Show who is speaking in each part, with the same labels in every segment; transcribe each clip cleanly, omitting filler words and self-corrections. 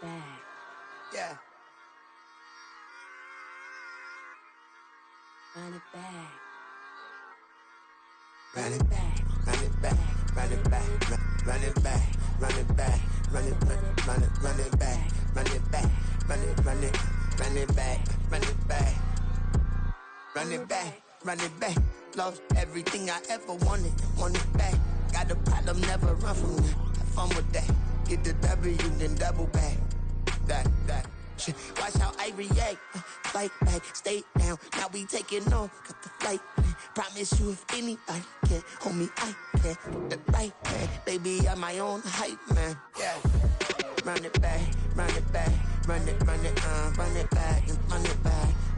Speaker 1: back.
Speaker 2: Yeah.
Speaker 1: Run it back.
Speaker 2: Run it back, run it back, run it back, run it back, run it back, run it back, run it back, run it back, run it back, run it back, run it back, run it back. Lost everything I ever wanted it back. Got a problem, never run from that. Have fun with that. Get the W, then double back. That. Shit. Watch how I react. Fight back, stay down. Now we taking off. Got the flight plan. Promise you if anybody can, homie, I can. The right man, baby, I'm my own hype man. Yeah. Run it back, run it back, run it back, run it back,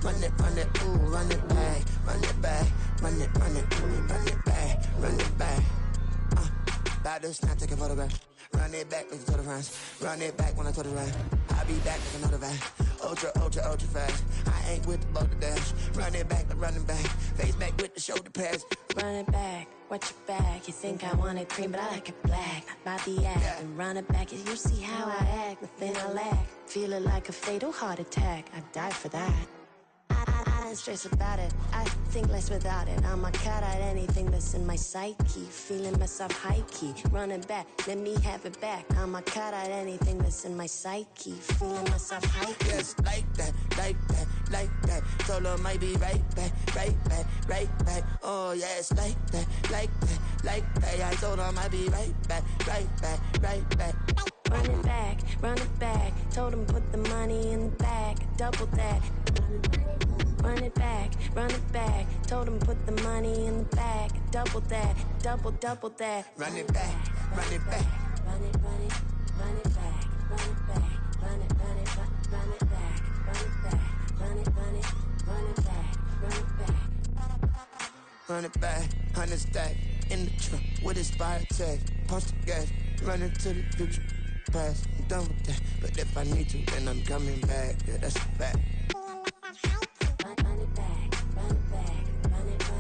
Speaker 2: run it, run it, ooh, run it back, run it back, run it back, run it back. About to snap, take a photograph. Run it back with the total runs. Run it back when I total run. I'll be back with another van. Ultra fast. I ain't with the boulder dash. Run it back, running back. Face back with the shoulder pads.
Speaker 1: Run it back, watch your back. You think I want it cream, but I like it black. About the act, yeah. And run it back. You see how I act, nothing I lack. Feel it like a fatal heart attack. I'd die for that. I don't stress about it, I think less without it. I'ma cut out anything that's in my psyche. Feeling myself high-key, running back, let me have it back. I'ma cut out anything that's in my psyche. Feeling myself high-key.
Speaker 2: Yes, like that, like that, like that. Told her might be right back. Oh yes, like that, like that, like that. I told her might be right back.
Speaker 1: Run it back, told him put the money in the bag, double that. Run it back, told him put the money in the bag, double that, double that.
Speaker 2: Run it back, run it back.
Speaker 1: Run it back, run it back, run it back, run it back, run it back, run it back.
Speaker 2: Run it back, 100 stack, in the trunk, with his fire tag, punch the gas, running to the future, past, I'm done with that, but if I need to, then I'm coming back, yeah, that's a fact.
Speaker 1: Run it back, run it back, run it back,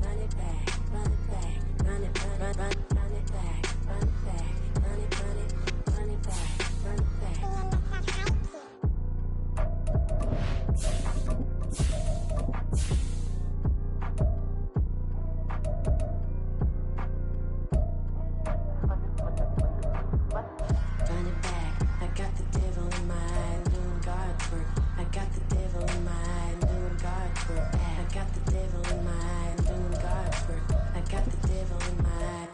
Speaker 1: run it back, run it back, run it back, run it back, run it back, run it back. Run it back, I got the devil in my eye, doing guard work. I got the devil in my eye, doing guard work. I got the devil in my eye, doing guard work. I got the devil in my eye.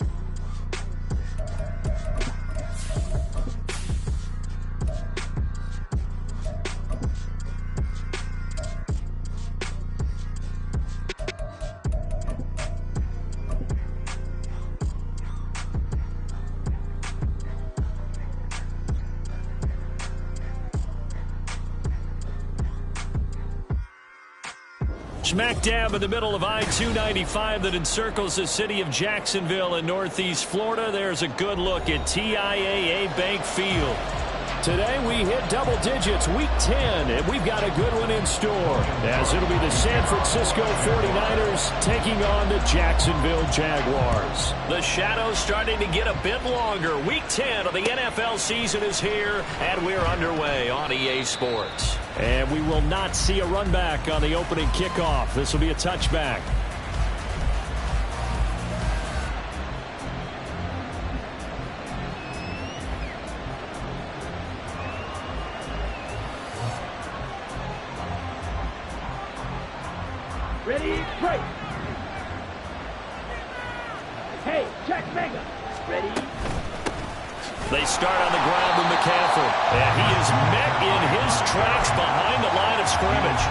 Speaker 3: Smack dab in the middle of I-295 that encircles the city of Jacksonville in northeast Florida. There's a good look at TIAA Bank Field. Today we hit double digits, week 10, and we've got a good one in store, as it'll be the San Francisco 49ers taking on the Jacksonville Jaguars. The shadow's starting to get a bit longer. Week 10 of the NFL season is here, and we're underway on EA Sports. And we will not see a run back on the opening kickoff. This will be a touchback.
Speaker 4: Ready, break. Hey, check Mega. Ready.
Speaker 3: They start on the ground with McCaffrey. And he is met in his tracks behind the line of scrimmage.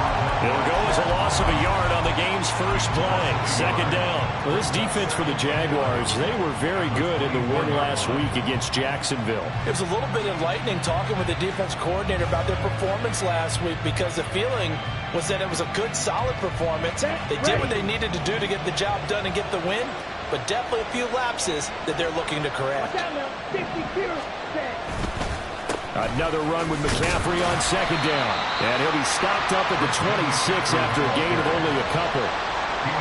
Speaker 3: It'll go as a loss of a yard on the game's first play. Second down. Well, this defense for the Jaguars, they were very good in the win last week against Jacksonville.
Speaker 5: It was a little bit enlightening talking with the defense coordinator about their performance last week, because the feeling was that it was a good, solid performance. They did what they needed to do to get the job done and get the win, but definitely a few lapses that they're looking to correct.
Speaker 3: Another run with McCaffrey on second down. And he'll be stopped up at the 26 after a gain of only a couple.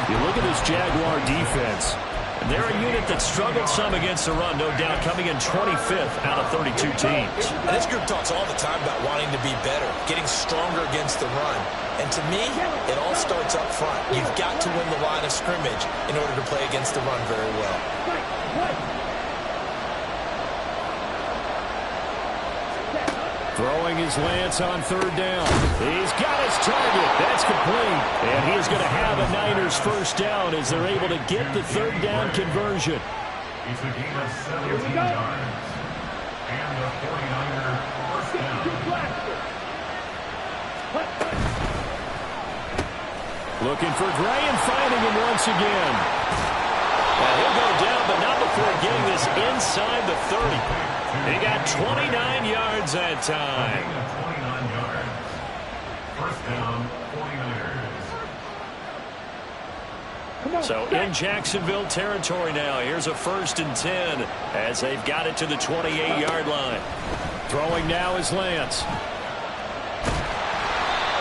Speaker 3: You look at this Jaguar defense. They're a unit that struggled some against the run, no doubt, coming in 25th out of 32 teams.
Speaker 5: And this group talks all the time about wanting to be better, getting stronger against the run. And to me, it all starts up front. You've got to win the line of scrimmage in order to play against the run very well.
Speaker 3: Throwing his Lance on third down. He's got his target. That's complete. And he is going to have a Niners first down as they're able to get the third down conversion.
Speaker 6: He's a gain of 17 yards. And the 49er first down.
Speaker 3: Looking for Gray and finding him once again. And he'll go down, but not before getting this inside the 30. He got 29 yards that time.
Speaker 6: 29 yards. First down, 49ers.
Speaker 3: So in Jacksonville territory now. Here's a 1st and 10 as they've got it to the 28-yard line. Throwing now is Lance.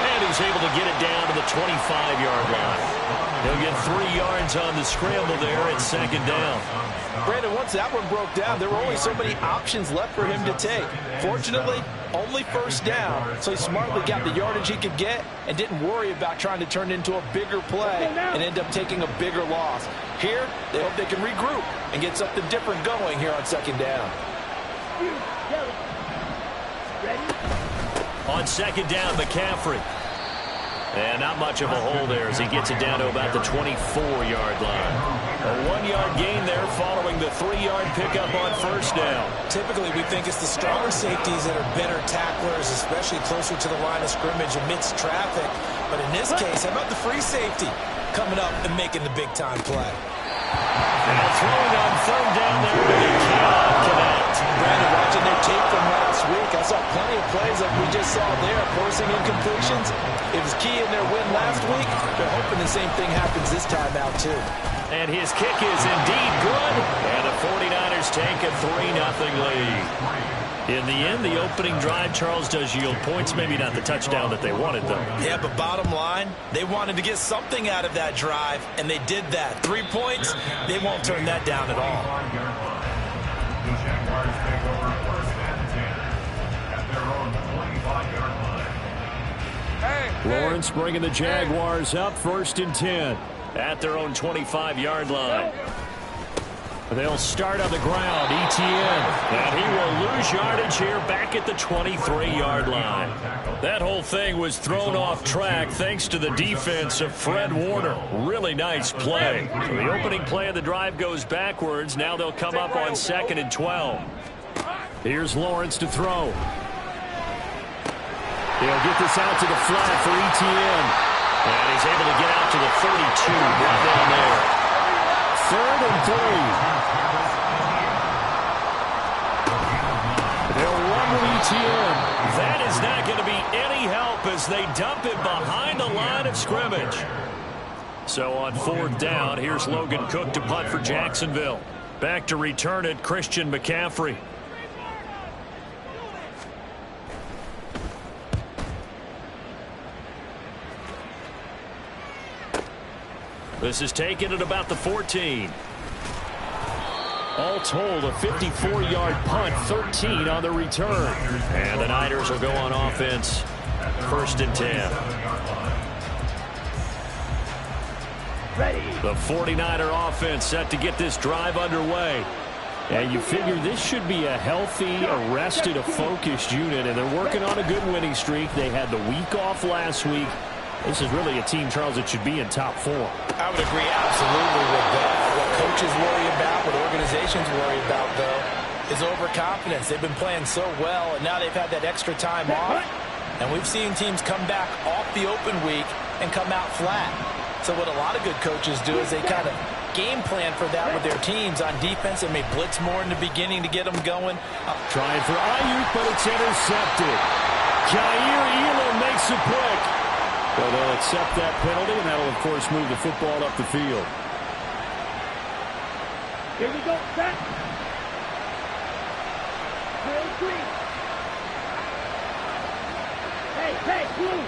Speaker 3: And he's able to get it down to the 25-yard line. He'll get 3 yards on the scramble there at 2nd down.
Speaker 5: Brandon, once that one broke down, there were only so many options left for him to take. Fortunately, only first down, so he smartly got the yardage he could get and didn't worry about trying to turn it into a bigger play and end up taking a bigger loss. Here, they hope they can regroup and get something different going here on 2nd down.
Speaker 3: On 2nd down, McCaffrey. And not much of a hole there as he gets it down to about the 24-yard line. A 1-yard gain there following the 3-yard pickup on 1st down.
Speaker 5: Typically, we think it's the stronger safeties that are better tacklers, especially closer to the line of scrimmage amidst traffic. But in this case, how about the free safety coming up and making the big-time play?
Speaker 3: And throwing on 3rd down there, but he cannot connect.
Speaker 5: Brandon, watching their tape from last week, I saw plenty of plays like we just saw there, forcing incompletions. It was key in their win last week. They're hoping the same thing happens this time out, too.
Speaker 3: And his kick is indeed good. And the 49ers take a 3-0 lead. In the end, the opening drive, Charles, does yield points. Maybe not the touchdown that they wanted, though.
Speaker 5: Yeah, but bottom line, they wanted to get something out of that drive, and they did that. 3 points, they won't turn that down at all.
Speaker 6: The Jaguars take over 1st and 10 at their own 25-yard line.
Speaker 3: Lawrence bringing the Jaguars up 1st and 10 at their own 25-yard line. They'll start on the ground, Etienne, and he will lose yardage here back at the 23-yard line. That whole thing was thrown off track thanks to the defense of Fred Warner. Really nice play. So the opening play of the drive goes backwards. Now they'll come up on 2nd and 12. Here's Lawrence to throw. He'll get this out to the flat for Etienne. And he's able to get out to the 32 right down there. 3rd and 3. They'll run with Etienne. That is not going to be any help as they dump it behind the line of scrimmage. So on 4th down, here's Logan Cook to punt for Jacksonville. Back to return it, Christian McCaffrey. This is taken at about the 14. All told, a 54-yard punt, 13 on the return. And the Niners will go on offense, 1st and 10. The 49er offense set to get this drive underway. And you figure this should be a healthy, arrested, a focused unit, and they're working on a good winning streak. They had the week off last week. This is really a team, Charles, that should be in top 4.
Speaker 5: I would agree absolutely with that. What coaches worry about, what organizations worry about, though, is overconfidence. They've been playing so well, and now they've had that extra time off. And we've seen teams come back off the open week and come out flat. So what a lot of good coaches do is they kind of game plan for that with their teams on defense. They may blitz more in the beginning to get them going.
Speaker 3: Trying for Ayuk, but it's intercepted. Jair Elam makes a pick. Well, they'll accept that penalty, and that'll, of course, move the football up the field.
Speaker 4: Here we go, set. Drill 3. Hey, blue.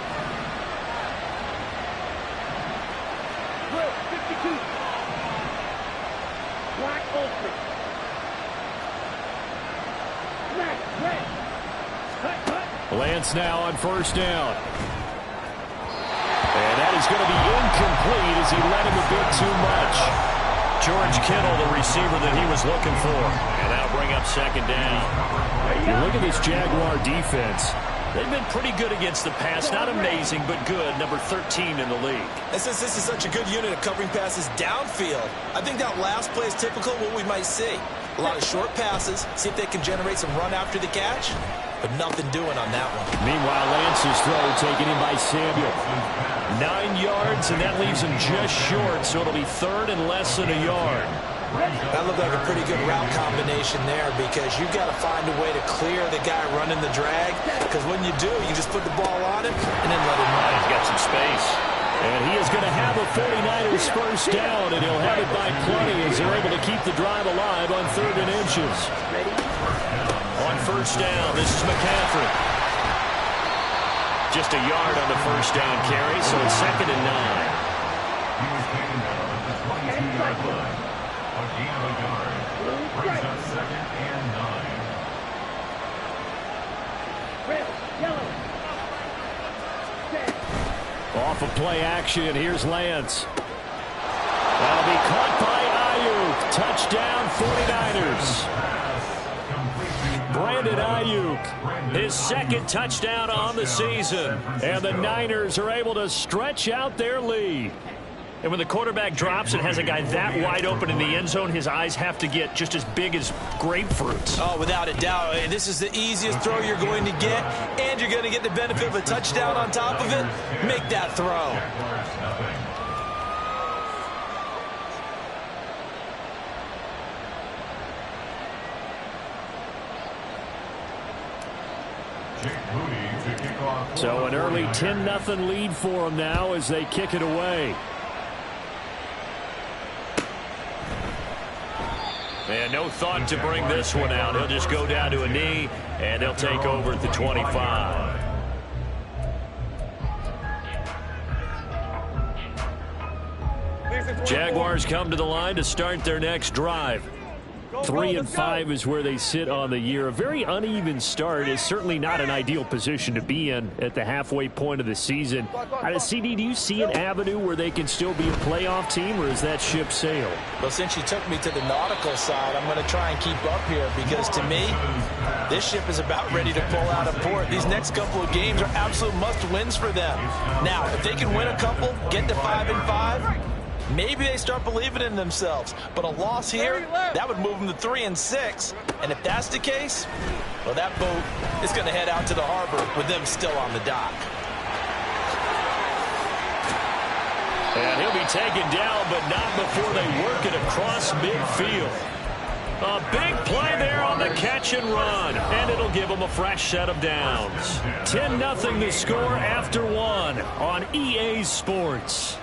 Speaker 4: Drill 52. upholstery. Smack, red. Cut, cut.
Speaker 3: Lance now on first down. And that is going to be incomplete as he led him a bit too much. George Kittle, the receiver that he was looking for. And that'll bring up second down. You look at this Jaguar defense. They've been pretty good against the pass. Not amazing, but good. Number 13 in the league.
Speaker 5: And since this is such a good unit of covering passes downfield, I think that last play is typical of what we might see. A lot of short passes, see if they can generate some run after the catch, but nothing doing on that one.
Speaker 3: Meanwhile, Lance's throw taken in by Samuel. 9 yards, and that leaves him just short, so it'll be third and less than a yard.
Speaker 5: That looked like a pretty good route combination there because you've got to find a way to clear the guy running the drag, because when you do, you just put the ball on him and then let him run.
Speaker 3: He's got some space. And he is going to have a 49ers first down, and he'll have it by plenty as they're able to keep the drive alive on 3rd and inches. On first down, this is McCaffrey. Just a yard on the first down carry, so it's 2nd and 9.
Speaker 6: He was taken down at the 22-yard line. A gain of a yard. Brings up 2nd and 9.
Speaker 4: Red, yellow.
Speaker 3: Off of play action, here's Lance. That'll be caught by Ayuk. Touchdown, 49ers. Brandon Ayuk, his 2nd touchdown on the season. And the Niners are able to stretch out their lead. And when the quarterback drops and has a guy that wide open in the end zone, his eyes have to get just as big as grapefruits.
Speaker 5: Oh, without a doubt. This is the easiest throw you're going to get, and you're going to get the benefit of a touchdown on top of it. Make that throw.
Speaker 3: So an early 10-0 lead for them now as they kick it away. And no thought to bring this one out. He'll just go down to a knee, and they'll take over at the 25. Jaguars come to the line to start their next drive. 3-5 is where they sit on the year. A very uneven start is certainly not an ideal position to be in at the halfway point of the season. CD, do you see an avenue where they can still be a playoff team, or is that ship sailed?
Speaker 5: Well, since you took me to the nautical side, I'm going to try and keep up here because, to me, this ship is about ready to pull out of port. These next couple of games are absolute must-wins for them. Now, if they can win a couple, get to 5-5, maybe they start believing in themselves. But a loss here, that would move them to 3-6. And if that's the case, well, that boat is going to head out to the harbor with them still on the dock.
Speaker 3: And he'll be taken down, but not before they work it across midfield. A big play there on the catch and run, and it'll give them a fresh set of downs. 10-0 the score after one on EA Sports.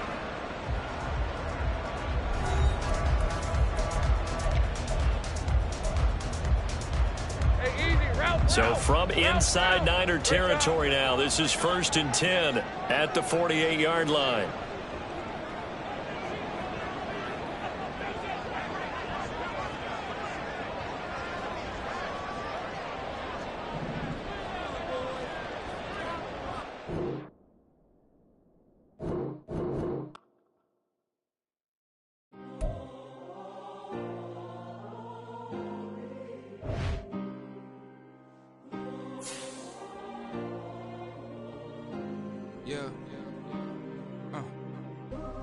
Speaker 3: So from inside Niner territory now, this is 1st and 10 at the 48-yard line.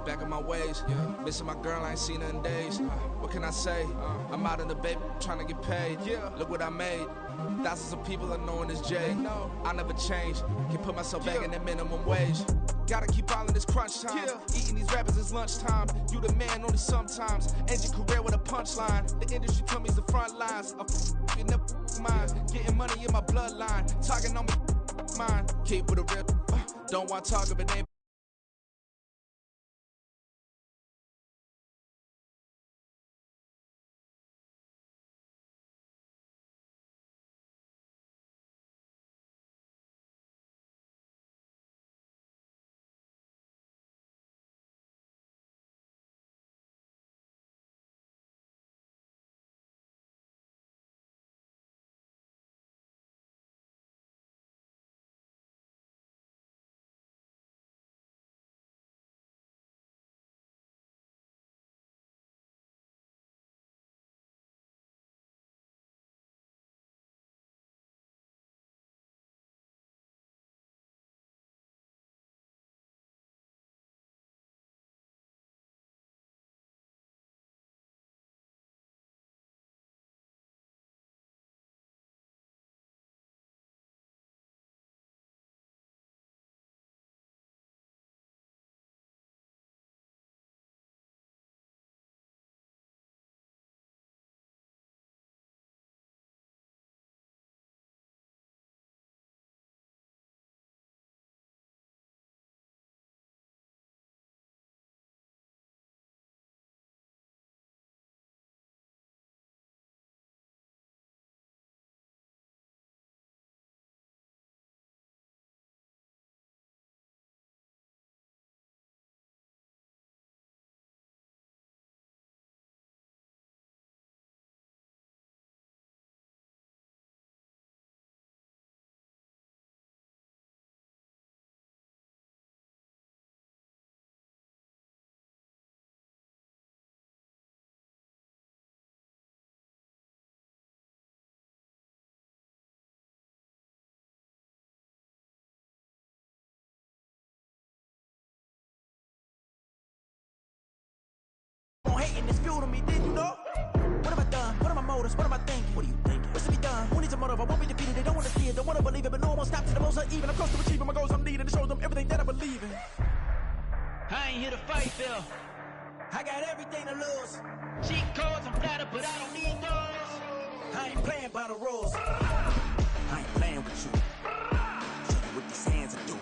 Speaker 7: Back in my ways, missing my girl, I ain't seen her in days. What can I say? I'm out in the baby, trying to get paid. Look what I made. Thousands of people are knowing this Jay. I never change. Can put myself back in that minimum wage. Gotta keep all in this crunch time. Eating these rappers is lunchtime. You the man only sometimes. End your career with a punchline. The industry told me the front lines. You never mind. Getting money in my bloodline. Talking on me, mine. Keep with a real. Don't want to talk of it.
Speaker 8: motive. I won't be defeated. They don't want to see it, don't want to believe it, but no one won't stop to the most even. I'm close to achieving my goals. I'm needing to show them everything that I believe in.
Speaker 9: I ain't here to fight, Phil.
Speaker 8: I got everything to lose.
Speaker 9: Cheat codes, I'm flattered, but I don't need those.
Speaker 8: I ain't playing by the rules. I ain't playing with you. Show you what these hands are doing.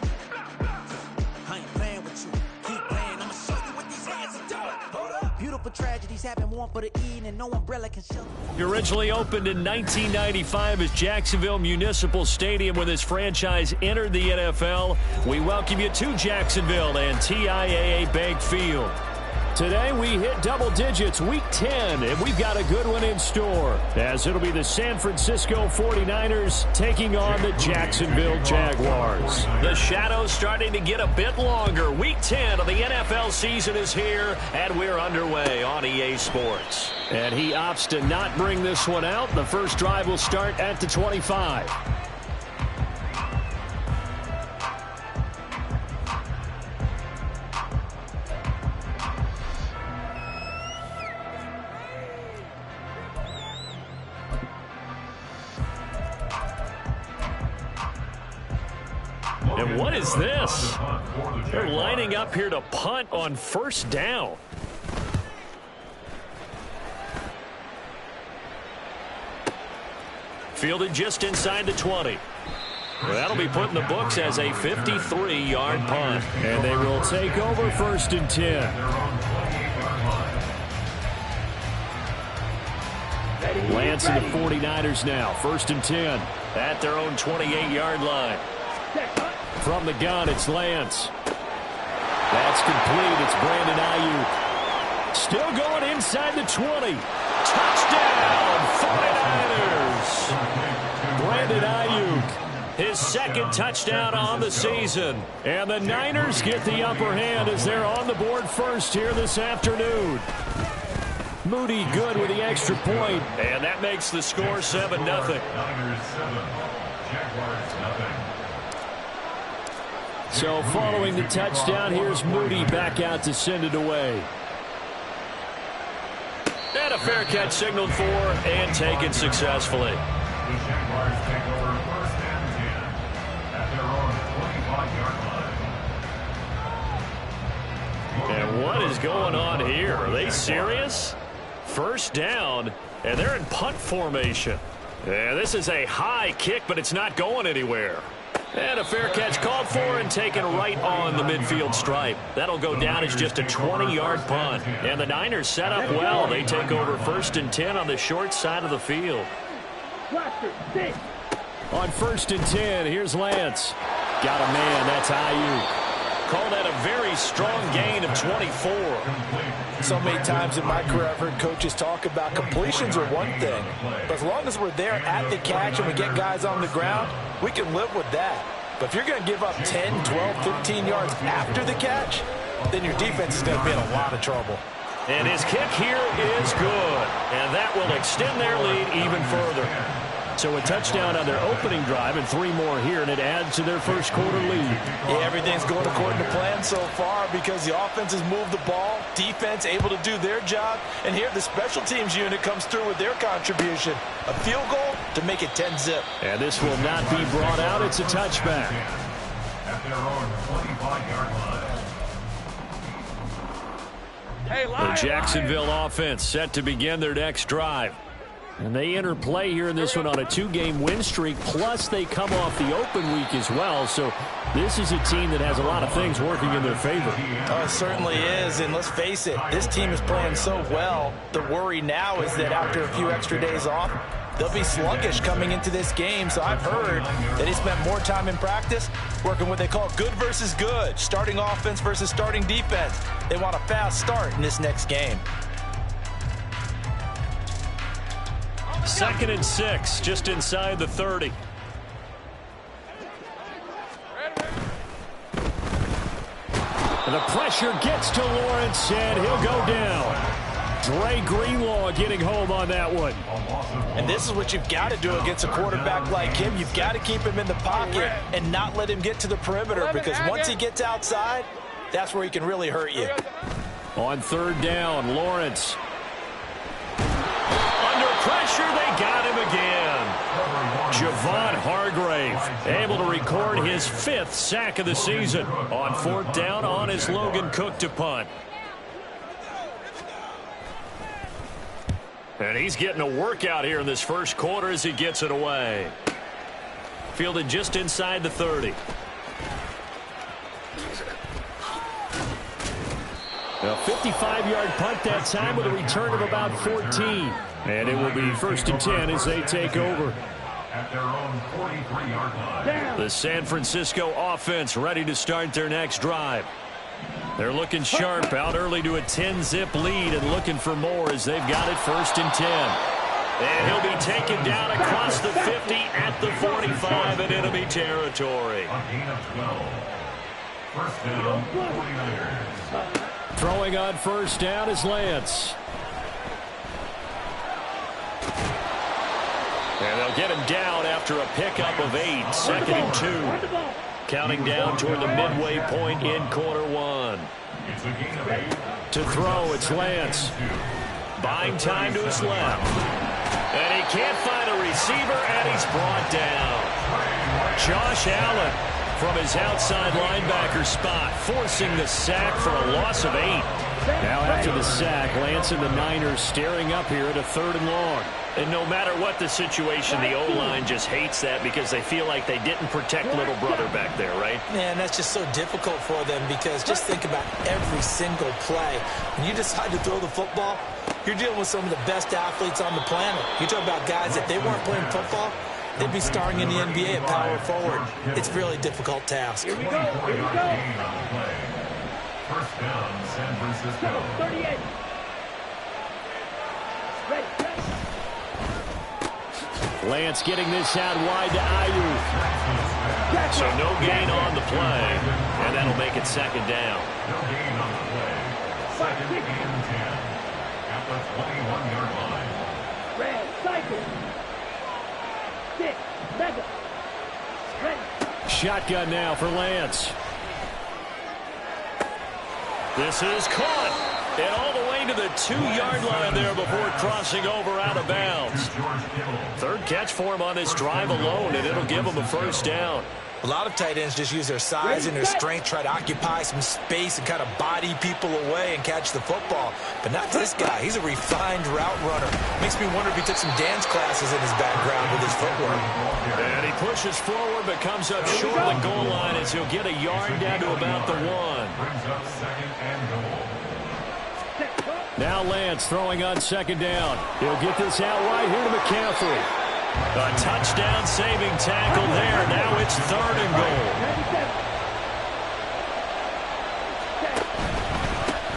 Speaker 8: I ain't playing with you. Keep playing, I'ma show you what these hands are doing. Hold up. Beautiful tragedies happen, one for the evening, and no umbrella can shelter.
Speaker 3: He originally opened in 1995 as Jacksonville Municipal Stadium when this franchise entered the NFL. We welcome you to Jacksonville and TIAA Bank Field. Today we hit double digits, week 10, and we've got a good one in store, as it'll be the San Francisco 49ers taking on the Jacksonville Jaguars. The shadow's starting to get a bit longer. Week 10 of the NFL season is here, and we're underway on EA Sports. And he opts to not bring this one out. The first drive will start at the 25. And what is this? They're lining up here to punt on first down. Fielded just inside the 20. Well, that'll be put in the books as a 53-yard punt. And they will take over first and 10. Lance and the 49ers now. First and 10 at their own 28-yard line. From the gun, it's Lance. That's complete. It's Brandon Ayuk. Still going inside the 20. Touchdown, 49ers. Brandon Ayuk, his second touchdown on the season. And the Niners get the upper hand as they're on the board first here this afternoon. Moody good with the extra point. And that makes the score 7-0.
Speaker 6: Niners 7, Jaguars 0.
Speaker 3: So following the touchdown, here's Moody back out to send it away. And a fair catch signaled for and taken successfully.
Speaker 6: The Jaguars take over first and 10 at their own 25-yard line.
Speaker 3: And what is going on here? Are they serious? First down, and they're in punt formation. Yeah, this is a high kick, but it's not going anywhere. And a fair catch called for and taken right on the midfield stripe. That'll go down as just a 20-yard punt. And the Niners set up well. They take over first and 10 on the short side of the field. On first and 10, here's Lance. Got a man, that's Ayuk. Call that a very strong gain of 24.
Speaker 5: So many times in my career I've heard coaches talk about completions are one thing, but as long as we're there at the catch and we get guys on the ground, we can live with that. But if you're going to give up 10, 12, 15 yards after the catch, then your defense is going to be in a lot of trouble.
Speaker 3: And his kick here is good, and that will extend their lead even further. So a touchdown on their opening drive and 3 more here, and it adds to their first quarter lead.
Speaker 5: Yeah, everything's going according to plan so far because the offense has moved the ball, defense able to do their job, and here the special teams unit comes through with their contribution. A field goal to make it 10-zip.
Speaker 3: And this will not be brought out. It's a touchback.
Speaker 6: At their own 25-yard line.
Speaker 3: The Jacksonville offense set to begin their next drive. And they enter play here in this one on a 2-game win streak, plus they come off the open week as well. So this is a team that has a lot of things working in their favor.
Speaker 5: Oh, it certainly is, and let's face it, this team is playing so well. The worry now is that after a few extra days off, they'll be sluggish coming into this game. So I've heard that he spent more time in practice working what they call good versus good, starting offense versus starting defense. They want a fast start in this next game.
Speaker 3: 2nd and 6, just inside the 30. And the pressure gets to Lawrence, and he'll go down. Dre Greenlaw getting home on that one.
Speaker 5: And this is what you've got to do against a quarterback like him. You've got to keep him in the pocket and not let him get to the perimeter, because once he gets outside, that's where he can really hurt you.
Speaker 3: On 3rd down, Lawrence. Under pressure, they got him again. Javon Hargrave able to record his 5th sack of the season on 4th down on his Logan Cook to punt. And he's getting a workout here in this first quarter as he gets it away. Fielded just inside the 30. A 55-yard punt that time with a return of about 14. And it will be 1st and 10 as they take over.
Speaker 6: At their own 43-yard line.
Speaker 3: The San Francisco offense ready to start their next drive. They're looking sharp, out early to a 10-zip lead and looking for more as they've got it 1st and 10. And he'll be taken down across the 50 at the 45 in enemy territory.
Speaker 6: A gain of 12. First down, 49ers.
Speaker 3: Throwing on 1st down is Lance. And they'll get him down after a pickup of 8, 2nd and 2. Counting down toward the midway point in quarter 1.
Speaker 6: It's a gain of 8.
Speaker 3: To throw, it's Lance. Buying time to his left. And he can't find a receiver, and he's brought down. Josh Allen from his outside linebacker spot, forcing the sack for a loss of 8. Now after the sack, Lance and the Niners staring up here at a 3rd and long. And no matter what the situation, the O-line just hates that because they feel like they didn't protect little brother back there, right?
Speaker 5: Man, that's just so difficult for them because just think about every single play. When you decide to throw the football, you're dealing with some of the best athletes on the planet. You talk about guys, if they weren't playing football, they'd be starring in the NBA at power forward. It's a really difficult task.
Speaker 6: Here we go. Here we go. First down, San Francisco.
Speaker 4: 38.
Speaker 3: Lance getting this out wide to Ayuk. So no gain on the play, and that'll make it 2nd down.
Speaker 6: No gain on the play. 2nd and 10 at the 21-yard line.
Speaker 4: Red, cycle. 6, 7. Ready.
Speaker 3: Shotgun now for Lance. This is caught. And all the way to the 2-yard line there before crossing over out of bounds. 3rd catch for him on this drive alone, and it'll give him a 1st down.
Speaker 5: A lot of tight ends just use their size and their strength, try to occupy some space and kind of body people away and catch the football. But not this guy. He's a refined route runner. Makes me wonder if he took some dance classes in his background with his footwork.
Speaker 3: And he pushes forward but comes up short of the goal line as he'll get a yard down to about the 1.
Speaker 6: Brings up 2nd and goal.
Speaker 3: Now Lance throwing on 2nd down. He'll get this out right here to McCaffrey. A touchdown saving tackle there. Now it's 3rd and goal.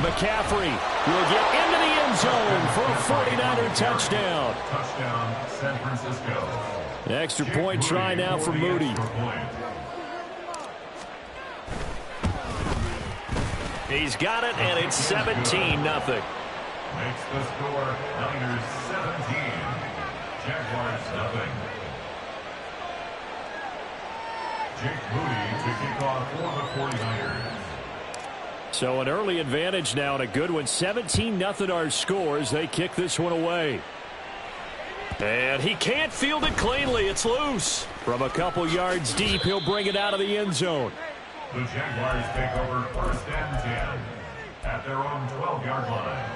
Speaker 3: McCaffrey will get into the end zone for a 49er touchdown.
Speaker 6: Touchdown, San Francisco.
Speaker 3: An extra point try now for Moody. He's got it, and it's 17-0.
Speaker 6: Makes the score Niners 17. Jaguars nothing. Jake Moody to kick off for the 49ers.
Speaker 3: So an early advantage now and a good one. 17-0 our score as they kick this one away. And he can't field it cleanly. It's loose. From a couple yards deep, he'll bring it out of the end zone.
Speaker 6: The Jaguars take over 1st and 10 at their own 12-yard line.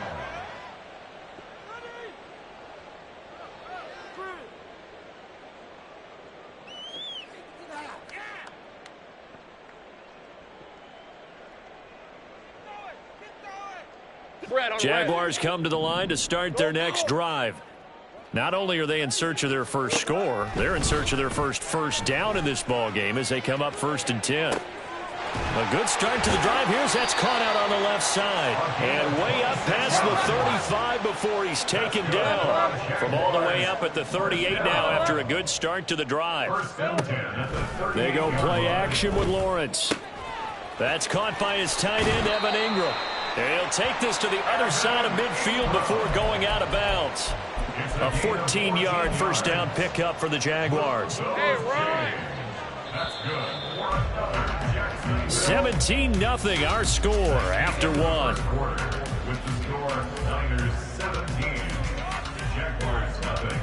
Speaker 3: Jaguars come to the line to start their next drive. Not only are they in search of their first score, they're in search of their first down in this ball game as they come up 1st and 10. A good start to the drive. That's caught out on the left side. And way up past the 35 before he's taken down. From all the way up at the 38 now after a good start to the drive. They go play action with Lawrence. That's caught by his tight end, Evan Ingram. And he'll take this to the other side of midfield before going out of bounds. A 14-yard first down pickup for the Jaguars.
Speaker 6: Hey, Ryan. That's good.
Speaker 3: 17-0 our score after 1.
Speaker 6: With the score, Niners 17, Jaguars nothing.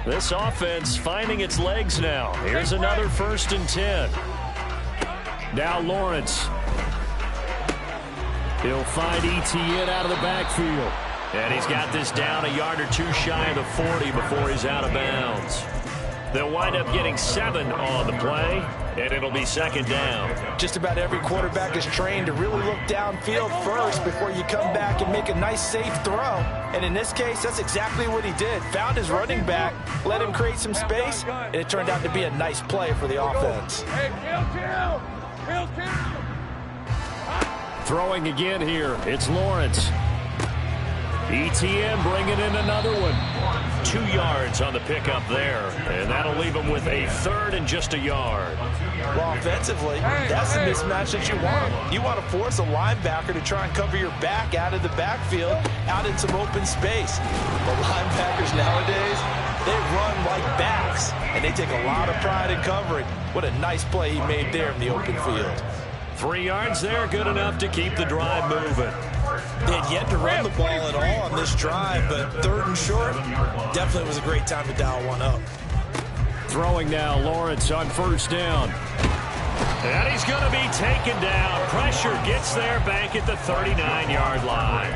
Speaker 3: This offense finding its legs now. Here's another 1st and 10. Now Lawrence. He'll find Etienne out of the backfield. And he's got this down a yard or two shy of the 40 before he's out of bounds. They'll wind up getting 7 on the play, and it'll be 2nd down.
Speaker 5: Just about every quarterback is trained to really look downfield first before you come back and make a nice, safe throw. And in this case, that's exactly what he did. Found his running back, let him create some space, and it turned out to be a nice play for the offense.
Speaker 3: Throwing again here, it's Lawrence. Etienne bringing in another one. 2 yards on the pickup there, and that'll leave him with a 3rd and just a yard.
Speaker 5: Well, offensively, that's the mismatch that you want. You want to force a linebacker to try and cover your back out of the backfield, out in some open space. But linebackers nowadays, they run like backs, and they take a lot of pride in covering. What a nice play he made there in the open field.
Speaker 3: 3 yards there, good enough to keep the drive moving.
Speaker 5: They had yet to run the ball at all on this drive, but 3rd and short, definitely was a great time to dial one up.
Speaker 3: Throwing now, Lawrence on 1st down. And he's going to be taken down. Pressure gets there back at the 39-yard line.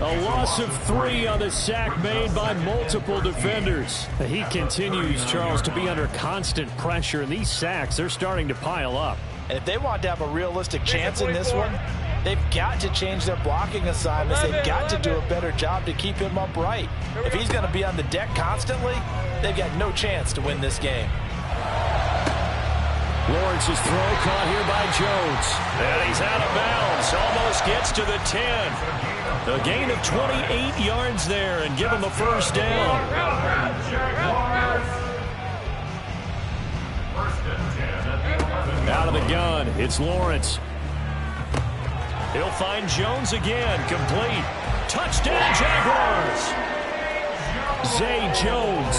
Speaker 3: A loss of 3 on the sack made by multiple defenders. He continues, Charles, to be under constant pressure, and these sacks, they're starting to pile up.
Speaker 5: And if they want to have a realistic chance in this one, they've got to change their blocking assignments. They've got to do a better job to keep him upright. If he's going to be on the deck constantly, they've got no chance to win this game.
Speaker 3: Lawrence's throw caught here by Jones. And he's out of bounds. Almost gets to the 10. A gain of 28 yards there and give him a 1st down. Out of the gun, it's Lawrence. He'll find Jones again, complete. Touchdown, Jaguars! Zay Jones,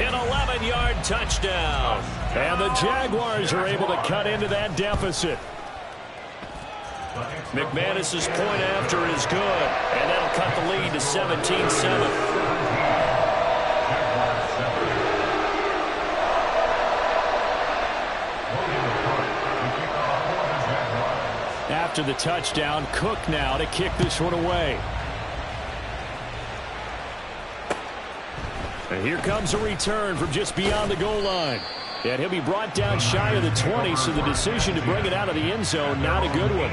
Speaker 3: an 11-yard touchdown. And the Jaguars are able to cut into that deficit. McManus's point after is good, and that'll cut the lead to 17-7. After the touchdown, Cook now to kick this one away. And here comes a return from just beyond the goal line. And he'll be brought down shy of the 20, so the decision to bring it out of the end zone, not a good one.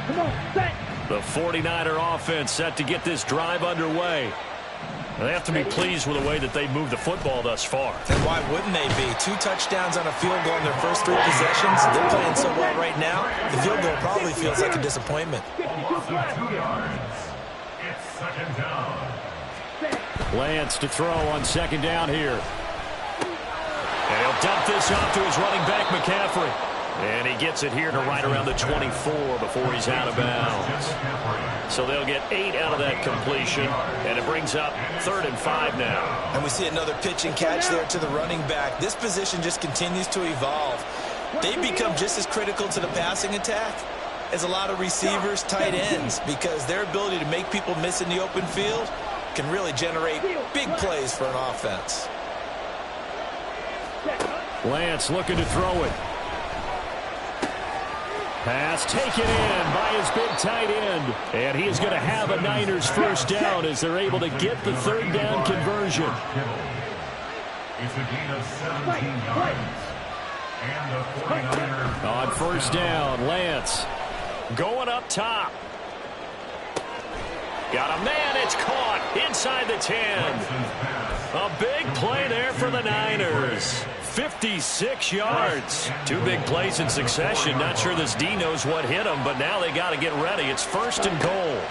Speaker 4: Come on, set.
Speaker 3: The 49er offense set to get this drive underway. They have to be pleased with the way that they moved the football thus far.
Speaker 5: And why wouldn't they be? 2 touchdowns on a field goal in their first 3 possessions. They're playing so well right now, the field goal probably feels like a disappointment.
Speaker 6: 2 yards. It's 2nd down.
Speaker 3: Lance to throw on 2nd down here. And he'll dump this off to his running back, McCaffrey. And he gets it here to right around the 24 before he's out of bounds. So they'll get 8 out of that completion, and it brings up 3rd and 5 now.
Speaker 5: And we see another pitch and catch there to the running back. This position just continues to evolve. They've become just as critical to the passing attack as a lot of receivers, tight ends, because their ability to make people miss in the open field can really generate big plays for an offense.
Speaker 3: Lance looking to throw it. Pass taken in by his big tight end. And he is going to have a Niners 1st down as they're able to get the 3rd down conversion.
Speaker 6: It's a gain of 17 yards. And the 49ers.
Speaker 3: On 1st down, Lance going up top. Got a man, it's caught inside the 10. A big play there for the Niners. 56 yards. 2 big plays in succession. Not sure this D knows what hit him, but now they got to get ready. It's 1st and goal.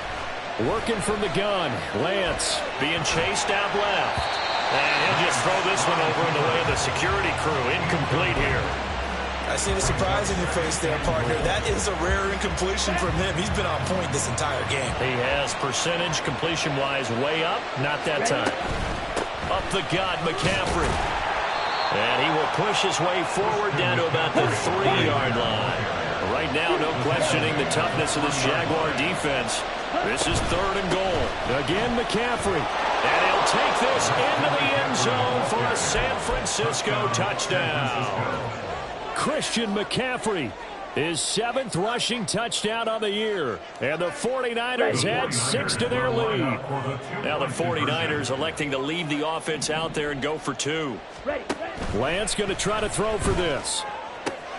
Speaker 3: Working from the gun. Lance being chased out left. And he'll just throw this one over in the way of the security crew. Incomplete here.
Speaker 5: I see the surprise in your face there, partner. That is a rare incompletion from him. He's been on point this entire game.
Speaker 3: He has percentage completion-wise way up. Not that time. Up the gut, McCaffrey. And he will push his way forward down to about the 3-yard line. Right now, no questioning the toughness of this Jaguar defense. This is 3rd and goal. Again, McCaffrey. And he'll take this into the end zone for a San Francisco touchdown. Christian McCaffrey, his 7th rushing touchdown on the year. And the 49ers add 6 to their lead. Now the 49ers electing to leave the offense out there and go for 2. Lance going to try to throw for this.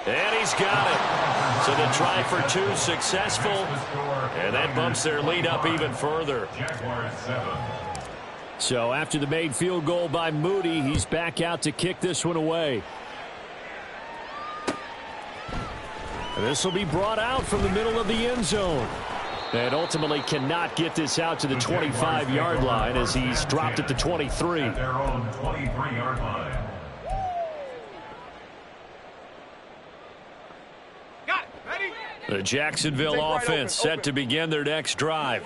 Speaker 3: And he's got it. So the try for 2 successful. And that bumps their lead up even further. So after the made field goal by Moody, he's back out to kick this one away. And this will be brought out from the middle of the end zone. And ultimately cannot get this out to the 25-yard line as he's dropped at the 23.
Speaker 6: At their own 23-yard line.
Speaker 3: The Jacksonville offense set to begin their next drive.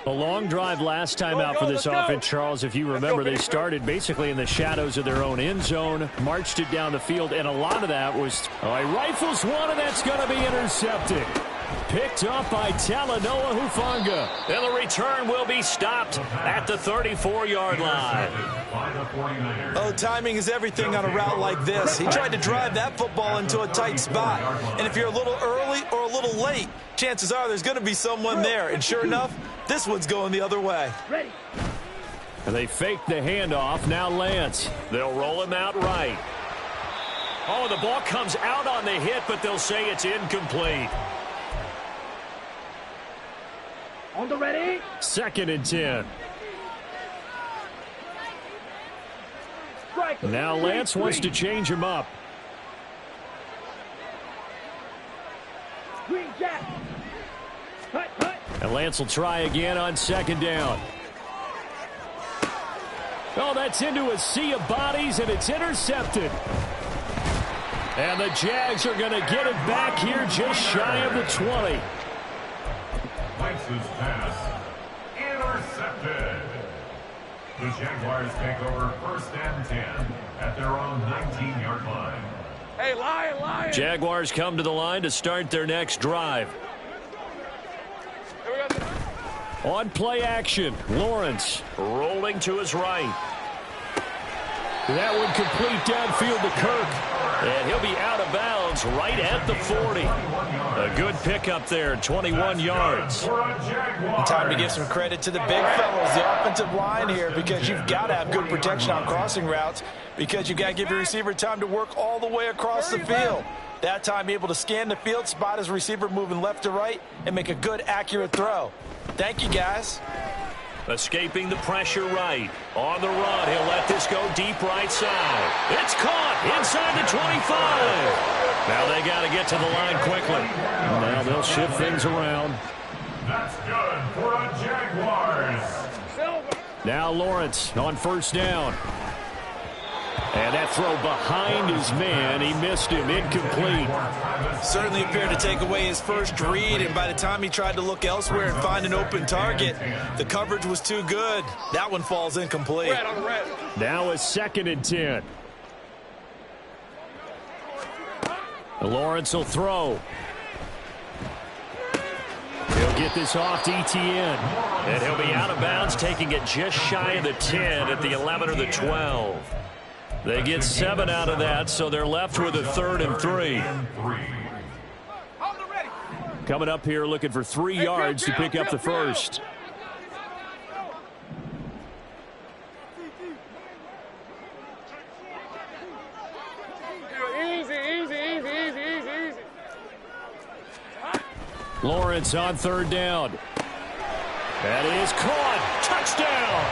Speaker 3: A long drive last time out for this offense, Charles. If you remember, they started basically in the shadows of their own end zone, marched it down the field, and a lot of that was he rifles one, and that's going to be intercepted. Picked up by Talanoa Hufanga. And the return will be stopped at the 34-yard line.
Speaker 5: Oh, timing is everything on a route like this. He tried to drive that football into a tight spot. And if you're a little early or a little late, chances are there's going to be someone there. And sure enough, this one's going the other way.
Speaker 3: And they fake the handoff. Now Lance. They'll roll him out right. Oh, the ball comes out on the hit, but they'll say it's incomplete.
Speaker 4: On the ready.
Speaker 3: 2nd and 10. Now Lance wants to change him up.
Speaker 4: Green Jack. Hut, hut.
Speaker 3: And Lance will try again on 2nd down. Oh, that's into a sea of bodies, and it's intercepted. And the Jags are going to get it back here just shy of the 20.
Speaker 6: Lance's pass intercepted. The Jaguars take over 1st and 10 at their own 19-yard line.
Speaker 4: Hey, Lion.
Speaker 3: Jaguars come to the line to start their next drive. On play action, Lawrence rolling to his right. That one complete downfield to Kirk. And he'll be out of bounds right at the 40. A good pickup there, 21 yards.
Speaker 5: Time to give some credit to the big fellows, the offensive line here, because you've got to have good protection on crossing routes, because you've got to give your receiver time to work all the way across the field. That time able to scan the field, spot his receiver moving left to right, and make a good, accurate throw. Thank you, guys.
Speaker 3: Escaping the pressure right. On the run, he'll let this go deep right side. It's caught inside the 25. Now they got to get to the line quickly. Now they'll shift things around.
Speaker 6: That's good for the Jaguars.
Speaker 3: Now Lawrence on 1st down. And that throw behind his man. He missed him. Incomplete.
Speaker 5: Certainly appeared to take away his first read, and by the time he tried to look elsewhere and find an open target, the coverage was too good. That one falls incomplete.
Speaker 3: Now a 2nd and 10. Lawrence will throw. He'll get this off to Etienne. And he'll be out of bounds, taking it just shy of the 10 at the 11 or the 12. They get 7 out of that, so they're left with a 3rd and 3. Coming up here looking for 3 yards to pick up the first.
Speaker 4: Easy.
Speaker 3: Lawrence on 3rd down. That is caught. Touchdown.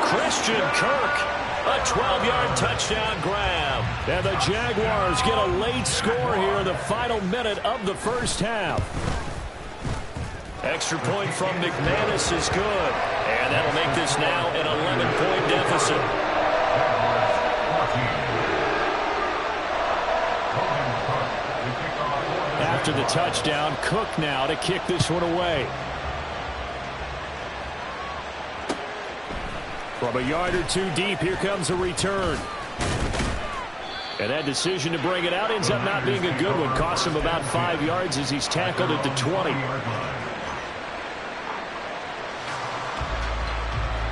Speaker 3: Christian Kirk. A 12-yard touchdown grab. And the Jaguars get a late score here in the final minute of the first half. Extra point from McManus is good. And that'll make this now an 11-point deficit. After the touchdown, Cook now to kick this one away. From a yard or 2 deep, here comes a return. And that decision to bring it out ends up not being a good one. Costs him about 5 yards as he's tackled at the 20.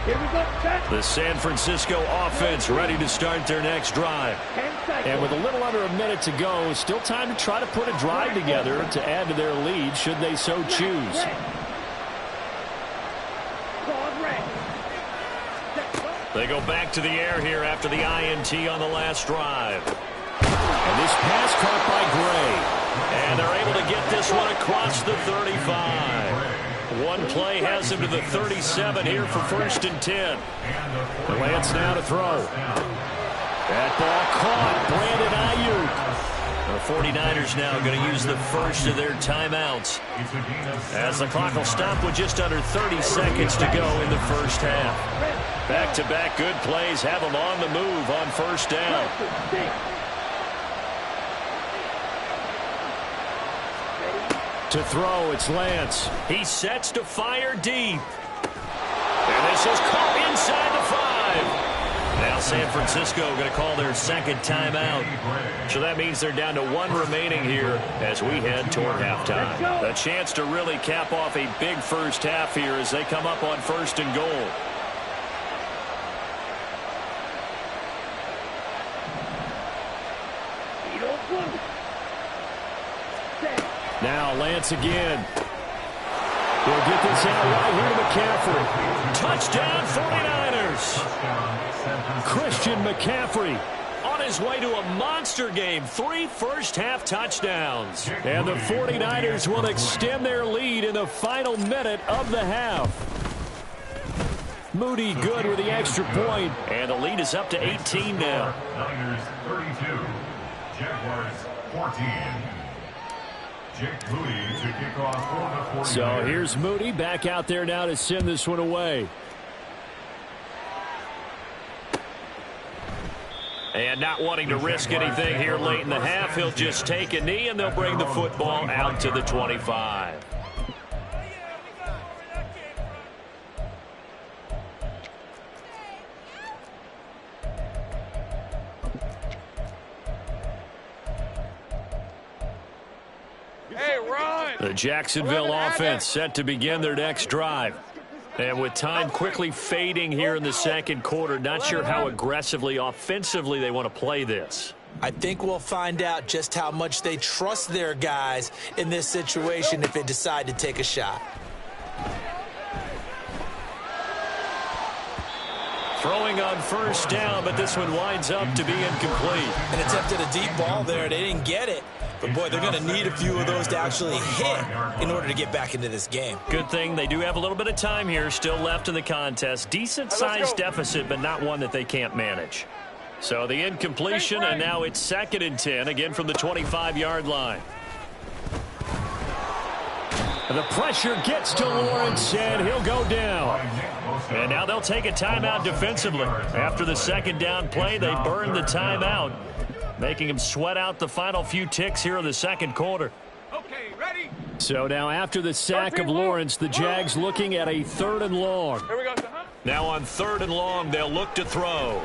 Speaker 4: Here we go. Set.
Speaker 3: The San Francisco offense ready to start their next drive.
Speaker 4: 10 seconds.
Speaker 3: And with a little under a minute to go, still time to try to put a drive together to add to their lead should they so choose. They go back to the air here after the INT on the last drive. And this pass caught by Gray. And they're able to get this one across the 35. One play has him to the 37 here for 1st and 10. The Lance now to throw. That ball caught. Brandon Ayuk. The 49ers now going to use the first of their timeouts, as the clock will stop with just under 30 seconds to go in the first half. Back-to-back good plays have them on the move on 1st down. To throw, it's Lance. He sets to fire deep. And this is caught inside the 5. Now San Francisco going to call their second timeout. So that means they're down to 1 remaining here as we head toward halftime. A chance to really cap off a big first half here as they come up on 1st and goal. Now Lance again. He'll get this out right here to McCaffrey. Touchdown 49ers. Christian McCaffrey on his way to a monster game. 3 first-half touchdowns. And the 49ers will extend their lead in the final minute of the half. Moody good with the extra point. And the lead is up to 18 now.
Speaker 6: Niners 32. Jaguars 14. Jake Moody to kick off for the 49ers.
Speaker 3: So here's Moody back out there now to send this one away. And not wanting to risk anything here late in the half, he'll just take a knee and they'll bring the football out to the 25.
Speaker 4: Hey, Ron!
Speaker 3: The Jacksonville offense set to begin their next drive. And with time quickly fading here in the second quarter, not sure how aggressively, offensively they want to play this.
Speaker 5: I think we'll find out just how much they trust their guys in this situation if they decide to take a shot.
Speaker 3: Throwing on 1st down, but this one winds up to be incomplete.
Speaker 5: An attempt at a deep ball there. They didn't get it. But, boy, they're going to need a few of those to actually hit in order to get back into this game.
Speaker 3: Good thing they do have a little bit of time here still left in the contest. Decent-sized deficit, but not one that they can't manage. So the incompletion, and now it's 2nd and 10, again from the 25-yard line. The pressure gets to Lawrence, and he'll go down. And now they'll take a timeout defensively. After the 2nd down play, they burn the timeout, making him sweat out the final few ticks here in the second quarter.
Speaker 4: Okay, ready?
Speaker 3: So now after the sack of Lawrence, the Jags looking at a 3rd and long.
Speaker 4: Here we go.
Speaker 3: Now on 3rd and long, they'll look to throw.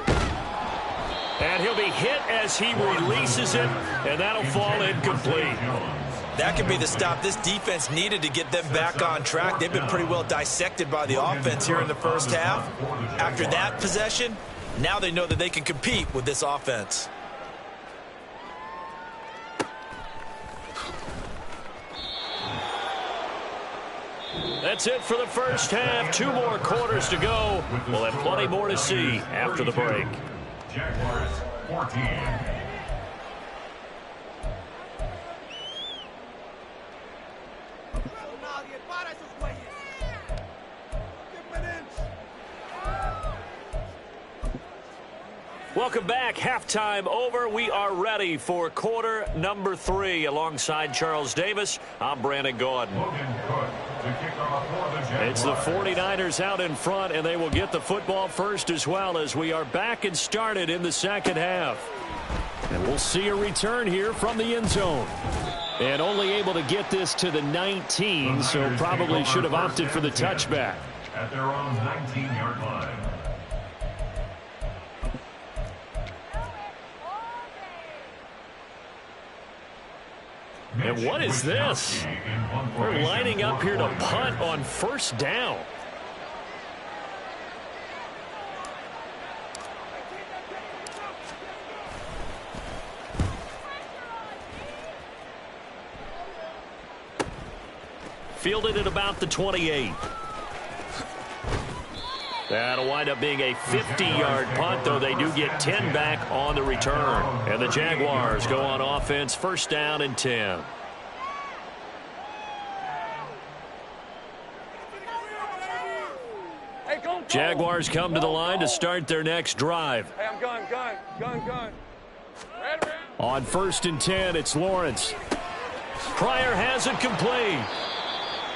Speaker 3: And he'll be hit as he releases it, and that'll fall incomplete.
Speaker 5: That could be the stop this defense needed to get them back on track. They've been pretty well dissected by the offense here in the first half. After that possession, now they know that they can compete with this offense.
Speaker 3: That's it for the first half. 2 more quarters to go. We'll have plenty more to see after the break.
Speaker 6: Jaguars 14.
Speaker 3: Welcome back. Halftime over. We are ready for quarter number 3. Alongside Charles Davis, I'm Brandon Gaudin. It's the 49ers out in front, and they will get the football first as well as we are back and started in the second half. And we'll see a return here from the end zone. And only able to get this to the 19, so probably should have opted for the touchback.
Speaker 6: At their own 19-yard line.
Speaker 3: And what is this? We're lining up here to punt on 1st down. fielded at about the 28. That'll wind up being a 50-yard punt, though they do get 10 back on the return. And the Jaguars go on offense, first down and 10. Jaguars come to the line to start their next drive.
Speaker 4: Hey, I'm gun. Red.
Speaker 3: On first and 10, it's Lawrence. Pryor has it complete.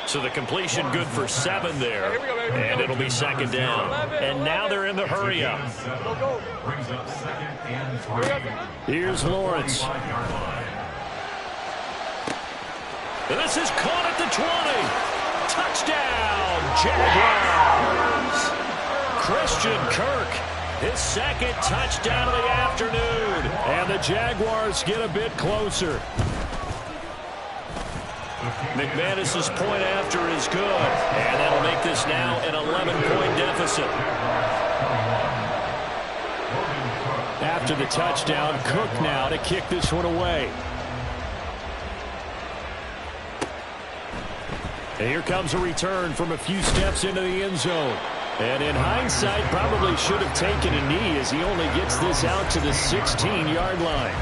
Speaker 3: So the completion good for 7 there. And it'll be second down. And now they're in the hurry up.
Speaker 6: Brings up second and 3.
Speaker 3: Here's Lawrence. And this is caught at the 20. Touchdown, Jaguars. Christian Kirk, his second touchdown of the afternoon. And the Jaguars get a bit closer. McManus's point after is good, and that'll make this now an 11-point deficit. After the touchdown, Cook now to kick this one away. And here comes a return from a few steps into the end zone. And in hindsight, probably should have taken a knee as he only gets this out to the 16-yard line.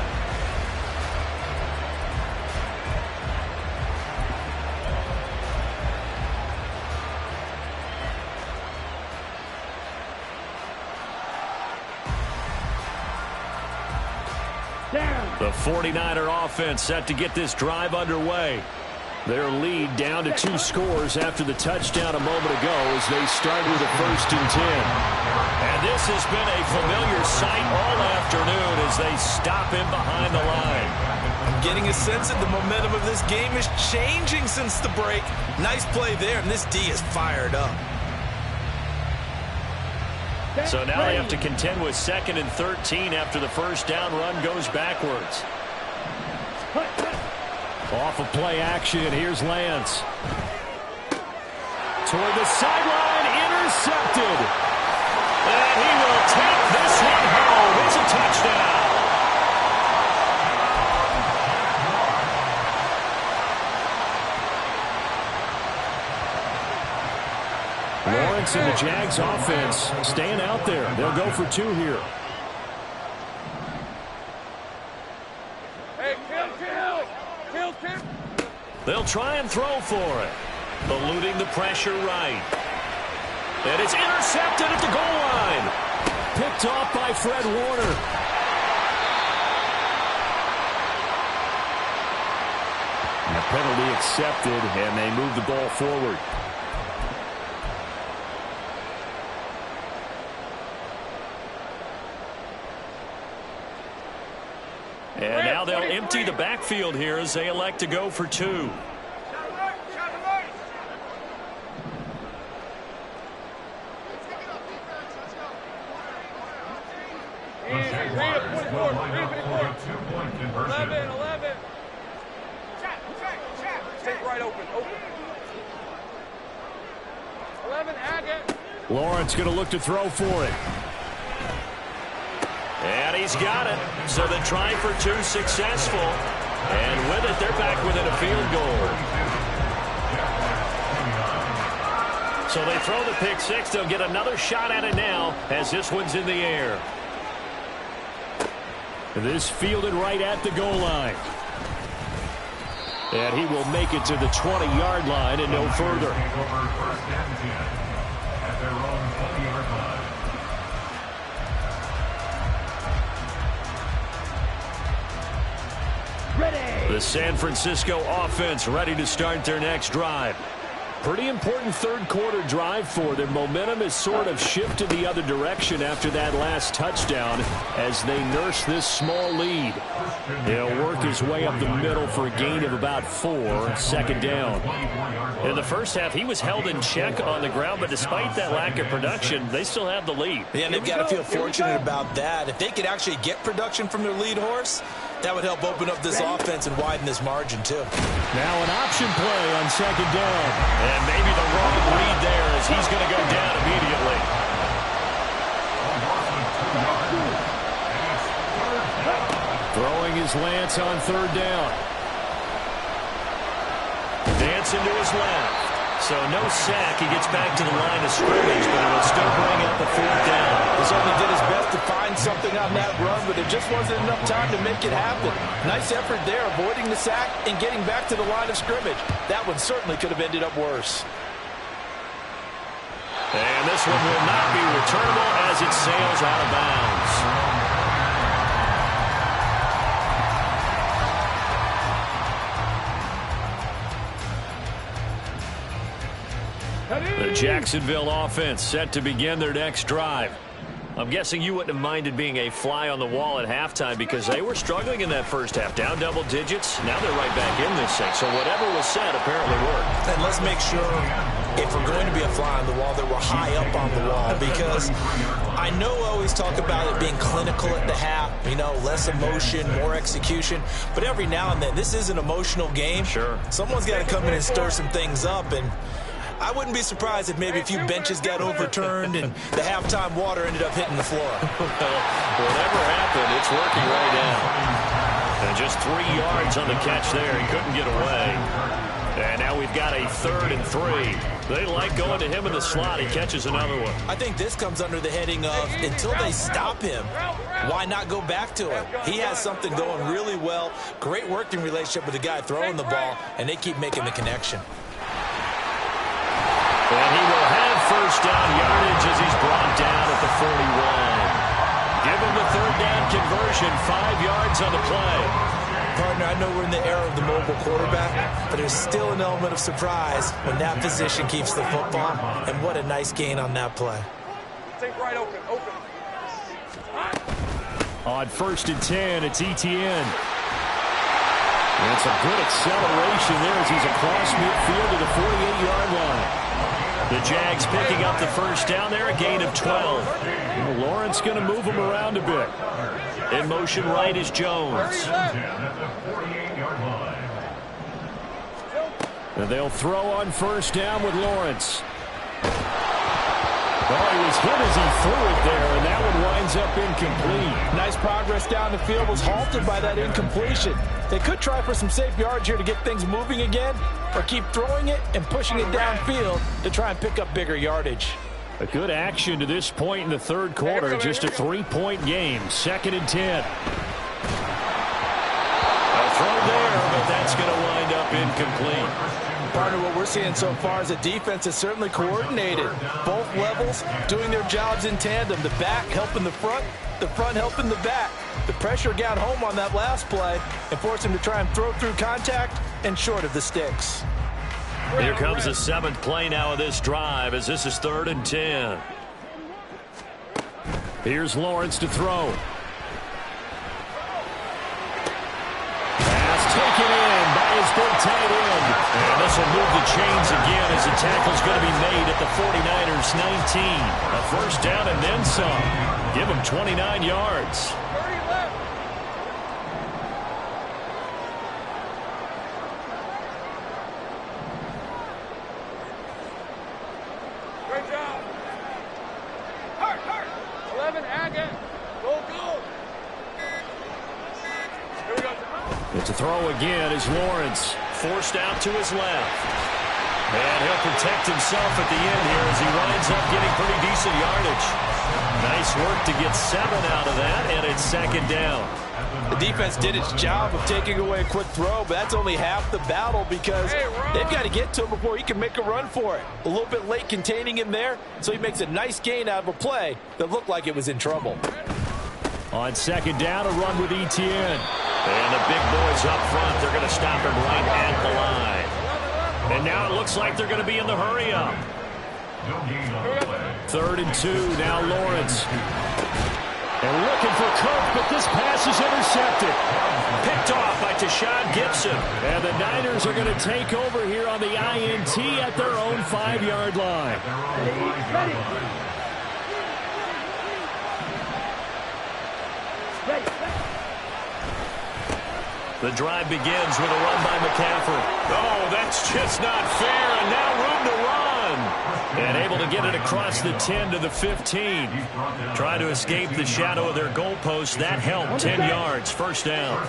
Speaker 3: The 49er offense set to get this drive underway. Their lead down to 2 scores after the touchdown a moment ago as they start with a first and 10. And this has been a familiar sight all afternoon as they stop him behind the line.
Speaker 5: I'm getting a sense that the momentum of this game is changing since the break. Nice play there, and this D is fired up.
Speaker 3: So now they have to contend with second and 13 after the first down run goes backwards. Off of play action, here's Lance. Toward the sideline, intercepted. And he will take this one home. It's a touchdown. Lawrence and the Jags offense staying out there. They'll go for 2 here.
Speaker 4: Hey, kill.
Speaker 3: They'll try and throw for it. Eluding the pressure right. And it's intercepted at the goal line. Picked off by Fred Warner. And the penalty accepted, and they move the ball forward. And now they'll empty the backfield here as they elect to go for 2. Lawrence going to look to throw for it. And he's got it. So the try for 2 successful. And with it, they're back within a field goal. So they throw the pick 6. They'll get another shot at it now as this one's in the air. This fielded right at the goal line. And he will make it to the 20-yard line and no further. The San Francisco offense ready to start their next drive. Pretty important third-quarter drive for them. Momentum has sort of shifted the other direction after that last touchdown as they nurse this small lead. He'll work his way up the middle for a gain of about 4, second down. In the first half, he was held in check on the ground, but despite that lack of production, they still have the lead.
Speaker 5: Yeah, and they've got to feel fortunate about that. If they could actually get production from their lead horse, that would help open up this offense and widen this margin, too.
Speaker 3: Now an option play on second down. And maybe the wrong read there as he's going to go down immediately. Throwing his Lance on third down. Johnson to his left. So no sack. He gets back to the line of scrimmage, but it'll still bring up a 4th down.
Speaker 5: He certainly did his best to find something on that run, but there just wasn't enough time to make it happen. Nice effort there, avoiding the sack and getting back to the line of scrimmage. That one certainly could have ended up worse.
Speaker 3: And this one will not be returnable as it sails out of bounds. The Jacksonville offense set to begin their next drive. I'm guessing you wouldn't have minded being a fly on the wall at halftime because they were struggling in that first half. Down double digits. Now they're right back in this thing. So whatever was said apparently worked.
Speaker 5: And let's make sure, if we're going to be a fly on the wall, that we're high up on the wall, because I know I always talk about it being clinical at the half, you know, less emotion, more execution. But every now and then, this is an emotional game.
Speaker 3: Sure.
Speaker 5: Someone's got to come in and stir some things up, and I wouldn't be surprised if maybe a few benches got overturned and the halftime water ended up hitting the floor.
Speaker 3: Whatever happened, it's working right now. And just 3 yards on the catch there. He couldn't get away. And now we've got a 3rd and 3. They like going to him in the slot. He catches another one.
Speaker 5: I think this comes under the heading of, until they stop him, why not go back to him? He has something going really well. Great working relationship with the guy throwing the ball, and they keep making the connection.
Speaker 3: And he will have 1st down yardage as he's brought down at the 41. Give him the 3rd down conversion, 5 yards on the play.
Speaker 5: Partner, I know we're in the era of the mobile quarterback, but there's still an element of surprise when that position keeps the football, and what a nice gain on that play.
Speaker 4: Think right open.
Speaker 3: On 1st and 10, it's Etienne. And it's a good acceleration there as he's across midfield to the 48-yard line. The Jags picking up the 1st down there, a gain of 12. Well, Lawrence going to move him around a bit. In motion right is Jones. And they'll throw on 1st down with Lawrence. Well, he was hit as he threw it there, and that one winds up incomplete.
Speaker 5: Nice progress down the field, was halted by that incompletion. They could try for some safe yards here to get things moving again, or keep throwing it and pushing it downfield to try and pick up bigger yardage.
Speaker 3: A good action to this point in the 3rd quarter. Just a 3-point game. 2nd and 10. A throw there, but that's going to wind up incomplete.
Speaker 5: Partner, what we're seeing so far is the defense is certainly coordinated. Both levels doing their jobs in tandem. The back helping the front helping the back. The pressure got home on that last play and forced him to try and throw through contact and short of the sticks.
Speaker 3: Here comes the 7th play now of this drive as this is 3rd and 10. Here's Lawrence to throw. Pass taken in by his big tight end. And this will move the chains again as the tackle's going to be made at the 49ers 19. A 1st down and then some. Give him 29 yards.
Speaker 4: Great job. Hurt. 11, Agate. Go. Here we go.
Speaker 3: It's a throw again as Lawrence forced out to his left. And he'll protect himself at the end here as he winds up getting pretty decent yardage. Nice work to get 7 out of that, and it's 2nd down.
Speaker 5: The defense did its job of taking away a quick throw, but that's only half the battle because they've got to get to him before he can make a run for it. A little bit late containing him there, so he makes a nice gain out of a play that looked like it was in trouble.
Speaker 3: On 2nd down, a run with Etienne. And the big boys up front, they're going to stop him right at the line. And now it looks like they're going to be in the hurry-up. 3rd and 2, now Lawrence. And looking for Cook, but this pass is intercepted. Picked off by Tashawn Gibson. And the Niners are going to take over here on the INT at their own 5-yard line. The drive begins with a run by McCaffrey. Oh, that's just not fair, and now room to run. And able to get it across the 10 to the 15. Trying to escape the shadow of their goalpost. That helped. 10 yards, 1st down.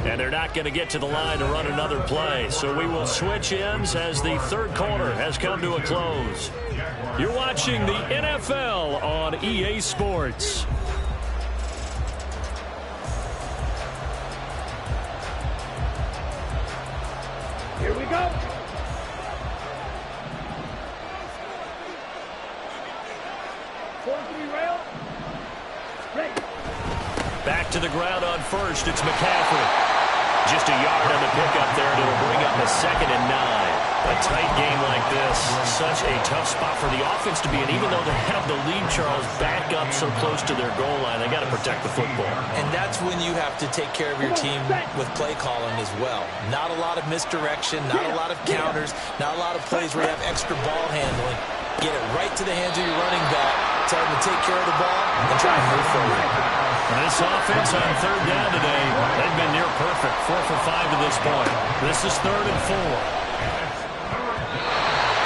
Speaker 3: And they're not going to get to the line to run another play. So we will switch ends as the third quarter has come to a close. You're watching the NFL on EA Sports.
Speaker 4: Here we go.
Speaker 3: Back to the ground on first. It's McCaffrey. Just a yard on the pickup there, and it'll bring up a 2nd and 9. A tight game like this, such a tough spot for the offense to be in. Even though they have the lead, Charles, back up so close to their goal line, they got to protect the football.
Speaker 5: And that's when you have to take care of your team with play calling as well. Not a lot of misdirection, not a lot of counters, not a lot of plays where you have extra ball handling. Get it right to the hands of your running back, tell them to take care of the ball, and try and move forward.
Speaker 3: This offense on third down today, they've been near perfect. 4 for 5 to this point. This is 3rd and 4.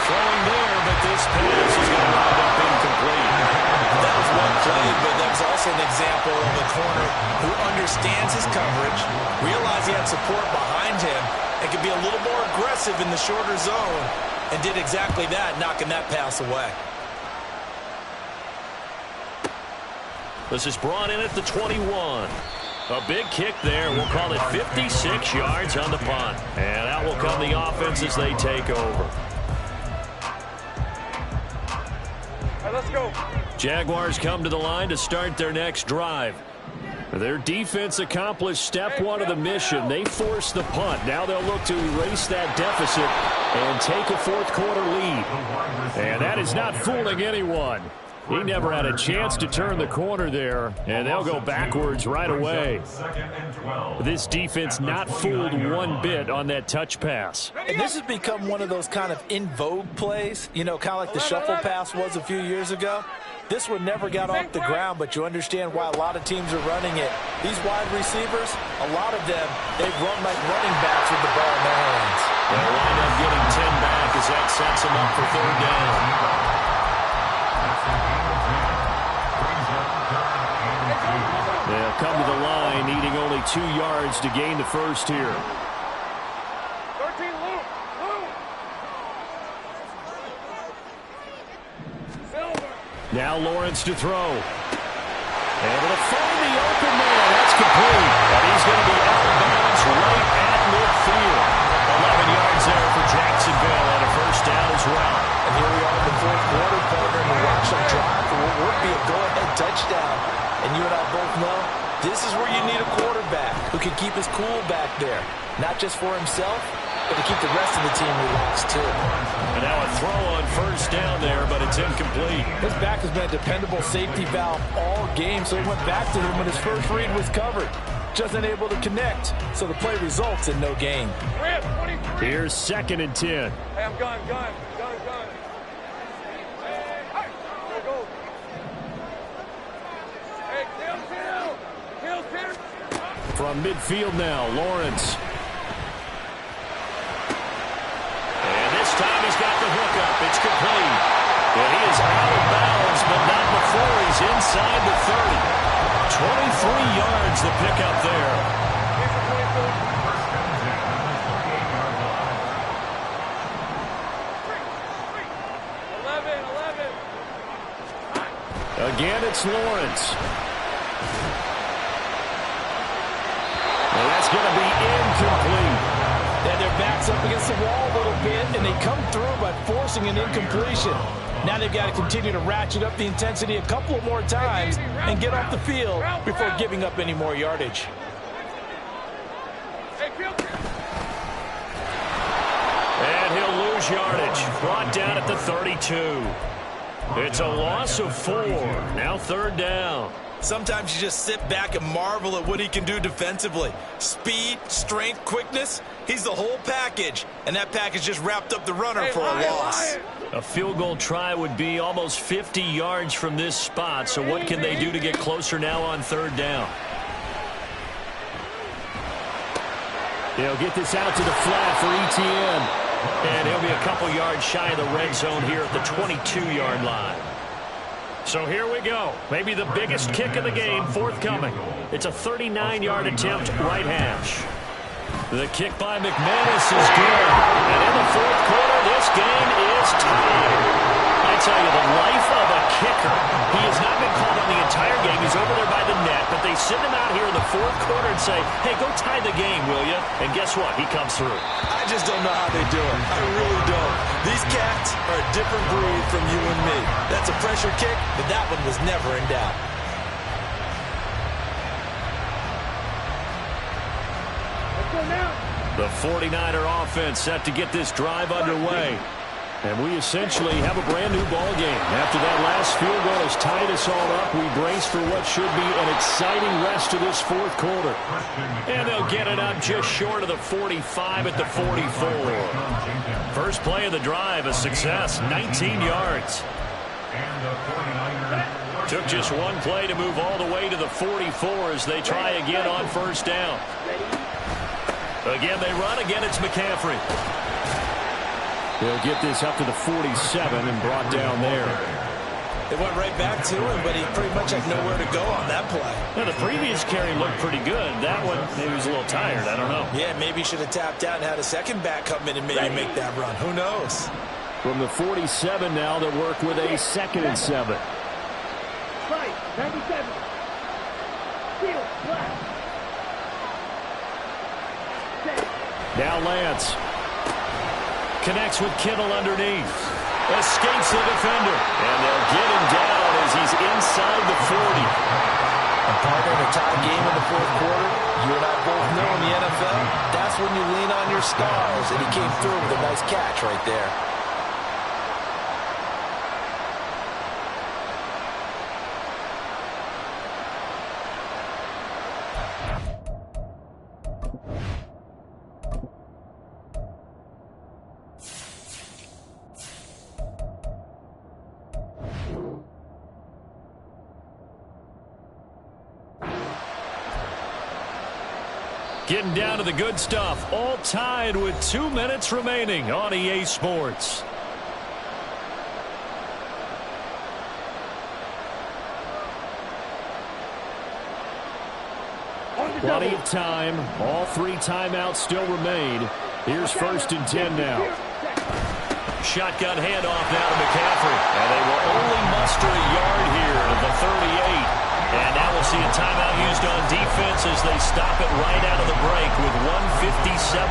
Speaker 3: Throwing there, but this pass is going to wind up incomplete.
Speaker 5: That was one play, but that was also an example of a corner who understands his coverage, realized he had support behind him, and could be a little more aggressive in the shorter zone, and did exactly that, knocking that pass away.
Speaker 3: This is brought in at the 21. A big kick there. We'll call it 56 yards on the punt. And out will come the offense as they take over.
Speaker 4: All right, let's go.
Speaker 3: Jaguars come to the line to start their next drive. Their defense accomplished step one of the mission. They forced the punt. Now they'll look to erase that deficit and take a fourth quarter lead. And that is not fooling anyone. He never had a chance to turn the corner there, and they'll go backwards right away. This defense not fooled one bit on that touch pass.
Speaker 5: And this has become one of those kind of in vogue plays, you know, kind of like the shuffle pass was a few years ago. This one never got off the ground, but you understand why a lot of teams are running it. These wide receivers, a lot of them, they've run like running backs with the ball in their hands.
Speaker 3: They'll wind up getting 10 back as that sets them up for third down. They'll come to the line, needing only 2 yards to gain the first here.
Speaker 4: 13, Luke. Silver.
Speaker 3: Now Lawrence to throw. Able to find the open man. That's complete. And he's going to be out of bounds right at midfield. 11 yards there for Jacksonville and a first down as well.
Speaker 5: And here we are in the fourth quarter, partner, and we watch them drive for what would be a go-ahead touchdown. And you and I both know this is where you need a quarterback who can keep his cool back there. Not just for himself, but to keep the rest of the team relaxed too.
Speaker 3: And now a throw on first down there, but it's incomplete.
Speaker 5: His back has been a dependable safety valve all game, so he went back to him when his first read was covered. Just unable to connect, so the play results in no gain.
Speaker 3: Here's 2nd and 10.
Speaker 4: Hey, I'm gun. Go. Hey, kill.
Speaker 3: From midfield now, Lawrence. And this time he's got the hookup. It's complete. And he is out of bounds, but not before he's inside the 30. 23 yards the pickup there. Again, it's Lawrence. And that's going to be incomplete.
Speaker 5: Yeah, their back's up against the wall a little bit, and they come through by forcing an incompletion. Now they've got to continue to ratchet up the intensity a couple of more times and get off the field before giving up any more yardage.
Speaker 3: And he'll lose yardage. Brought down at the 32. It's a loss of 4. Now third down.
Speaker 5: Sometimes you just sit back and marvel at what he can do defensively. Speed, strength, quickness, he's the whole package. And that package just wrapped up the runner for a loss.
Speaker 3: A field goal try would be almost 50 yards from this spot. So what can they do to get closer now on third down? They'll get this out to the flat for ETN. And he'll be a couple yards shy of the red zone here at the 22-yard line. So here we go. Maybe the biggest kick of the game forthcoming. It's a 39-yard attempt right hash. The kick by McManus is good. And in the fourth quarter, this game is tied. I tell you, the life of a kicker. He has not been called on the entire game. He's over there by the net, but they send him out here in the fourth quarter and say, hey, go tie the game, will you? And guess what? He comes through.
Speaker 5: I just don't know how they do it. I really don't. These cats are a different breed from you and me. That's a pressure kick, but that one was never in doubt.
Speaker 3: The 49er offense set to get this drive underway. And we essentially have a brand-new ball game. After that last field goal has tied us all up, we brace for what should be an exciting rest of this fourth quarter. And they'll get it up just short of the 45 at the 44. First play of the drive, a success, 19 yards. Took just one play to move all the way to the 44 as they try again on first down. Again, they run. Again, it's McCaffrey. They'll get this up to the 47 and brought down there.
Speaker 5: They went right back to him, but he pretty much had nowhere to go on that play.
Speaker 3: Now, the previous carry looked pretty good. That one, maybe he was a little tired. I don't know.
Speaker 5: Yeah, maybe he should have tapped out and had a second back come in and maybe make that run. Who knows?
Speaker 3: From the 47 now, they'll work with a 2nd and 7.
Speaker 4: Right, 97. Field, left.
Speaker 3: Now Lance. Connects with Kittle underneath. Escapes the defender. And they'll get him down as he's inside the 40.
Speaker 5: A partner in a tie game in the fourth quarter, you and I both know in the NFL, that's when you lean on your stars. And he came through with a nice catch right there.
Speaker 3: Getting down to the good stuff. All tied with 2 minutes remaining on EA Sports. Plenty of time. All 3 timeouts still remain. Here's 1st and 10 now. Shotgun handoff now to McCaffrey. And they will only muster a yard here at the 38. And now we'll see a timeout used on defense as they stop it right out of the break with 1:57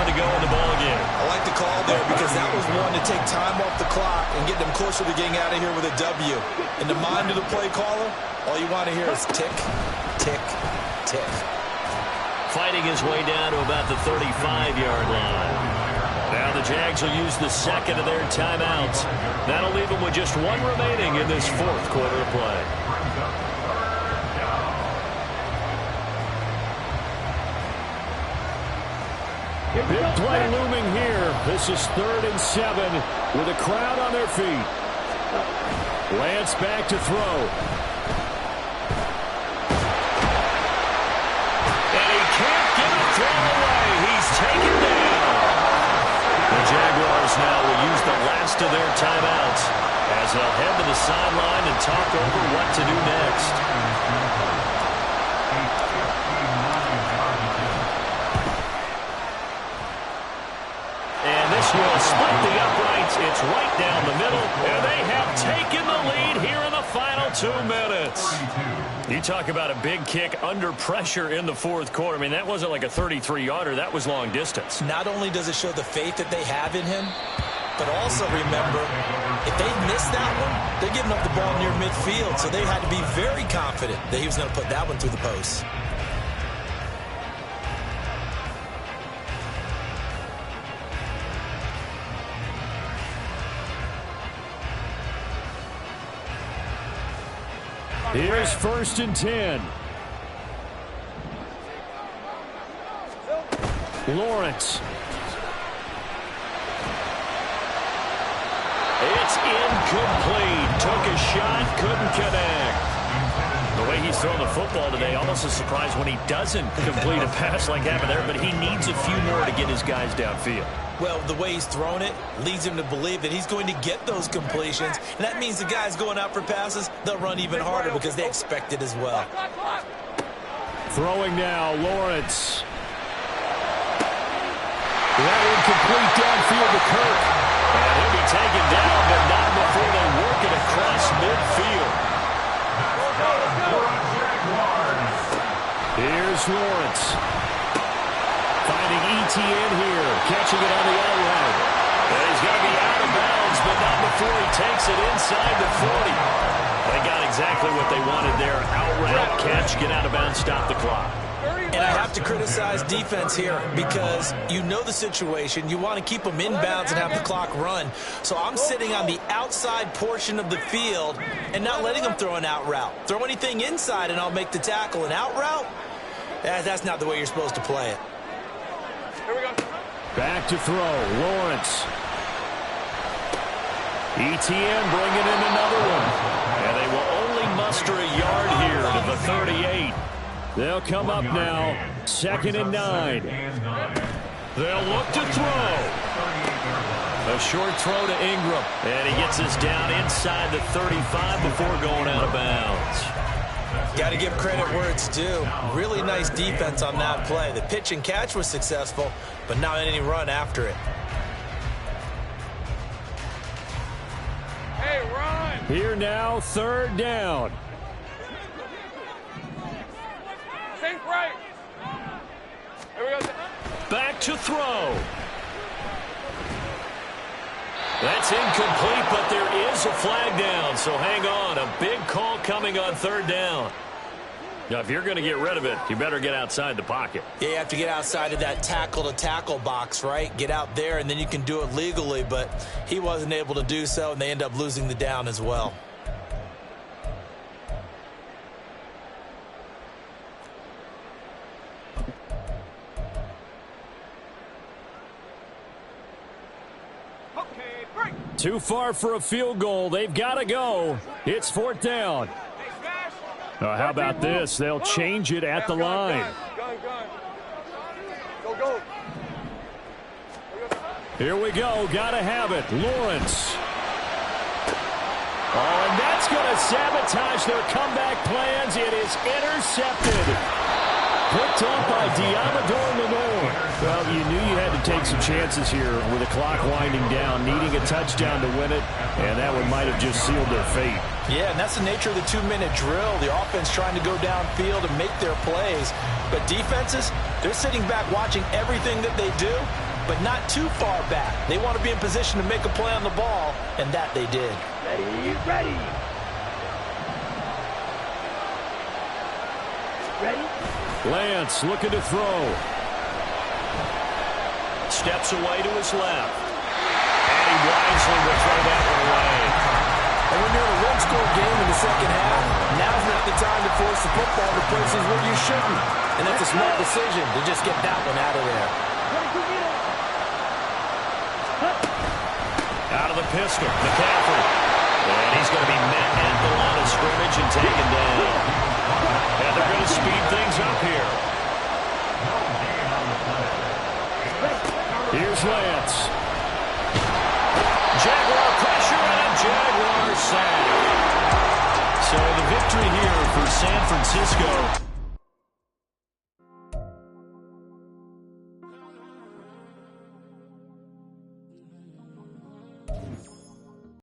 Speaker 3: to go in the ballgame.
Speaker 5: I like the call there because that was one to take time off the clock and get them closer to getting out of here with a W. In the mind of the play caller, all you want to hear is tick, tick, tick.
Speaker 3: Fighting his way down to about the 35-yard line. Now the Jags will use the 2nd of their timeouts. That'll leave them with just 1 remaining in this 4th quarter of play. Big play looming here. This is 3rd and 7 with a crowd on their feet. Lance back to throw. And he can't get a throw away. He's taken down. The Jaguars now will use the last of their timeouts as they'll head to the sideline and talk over what to do next. Will split the uprights. It's right down the middle, and they have taken the lead here in the final 2 minutes. You talk about a big kick under pressure in the 4th quarter. I mean, that wasn't like a 33-yarder. That was long distance.
Speaker 5: Not only does it show the faith that they have in him, but also remember, if they miss that one, they're giving up the ball near midfield, so they had to be very confident that he was going to put that one through the post.
Speaker 3: Here's 1st and 10. Lawrence. It's incomplete. Took a shot, couldn't connect. The way he's throwing the football today, almost a surprise when he doesn't complete a pass like that there, but he needs a few more to get his guys downfield.
Speaker 5: Well, the way he's thrown it leads him to believe that he's going to get those completions. And that means the guys going out for passes, they'll run even harder because they expect it as well.
Speaker 3: Throwing now, Lawrence. That incomplete downfield to Kirk. And he'll be taken down, but not before they work it across midfield. Here's Lawrence. Finding ETN here. Catching it on the out route. And he's going to be out of bounds, but not before he takes it inside the 40. They got exactly what they wanted there. Out route, catch, get out of bounds, stop the clock.
Speaker 5: And I have to criticize defense here because you know the situation. You want to keep them inbounds and have the clock run. So I'm sitting on the outside portion of the field and not letting them throw an out route. Throw anything inside and I'll make the tackle. An out route? That's not the way you're supposed to play it.
Speaker 4: Here we go.
Speaker 3: Back to throw. Lawrence. ETN bringing in another one. And they will only muster a yard here to the 38. They'll come up now, 2nd and 9. They'll look to throw. A short throw to Ingram. And he gets us down inside the 35 before going out of bounds.
Speaker 5: Got to give credit where it's due. Really nice defense on that play. The pitch and catch was successful, but not any run after it.
Speaker 4: Hey, run!
Speaker 3: Here now, 3rd down.
Speaker 4: Think right. Here we go.
Speaker 3: Back to throw. That's incomplete, but there is a flag down, so hang on. A big call coming on 3rd down. Now, if you're going to get rid of it, you better get outside the pocket.
Speaker 5: Yeah, you have to get outside of that tackle-to-tackle box, right? Get out there, and then you can do it legally, but he wasn't able to do so, and they end up losing the down as well.
Speaker 3: Too far for a field goal. They've got to go. It's 4th down. How about this? They'll change it at the line.
Speaker 4: Go.
Speaker 3: Here we go. Got to have it. Lawrence. Oh, and that's going to sabotage their comeback plans. It is intercepted. Picked up by Diamador Lenore. Well, you knew you had to take some chances here with the clock winding down, needing a touchdown to win it, and that one might have just sealed their fate.
Speaker 5: Yeah, and that's the nature of the 2-minute drill. The offense trying to go downfield and make their plays. But defenses, they're sitting back watching everything that they do, but not too far back. They want to be in position to make a play on the ball, and that they did.
Speaker 4: Ready.
Speaker 3: Lance looking to throw. Steps away to his left. And he wisely will throw that one away.
Speaker 5: And when you're in a one-score game in the second half, now's not the time to force the football to places where you shouldn't. And that's a smart decision to just get that one out of there.
Speaker 3: Out of the pistol, McCaffrey. And he's going to be met at the line of scrimmage and taken down. And they're going to speed things up here. Here's Lance. Jaguar pressure and a Jaguar sack. So the victory here for San Francisco.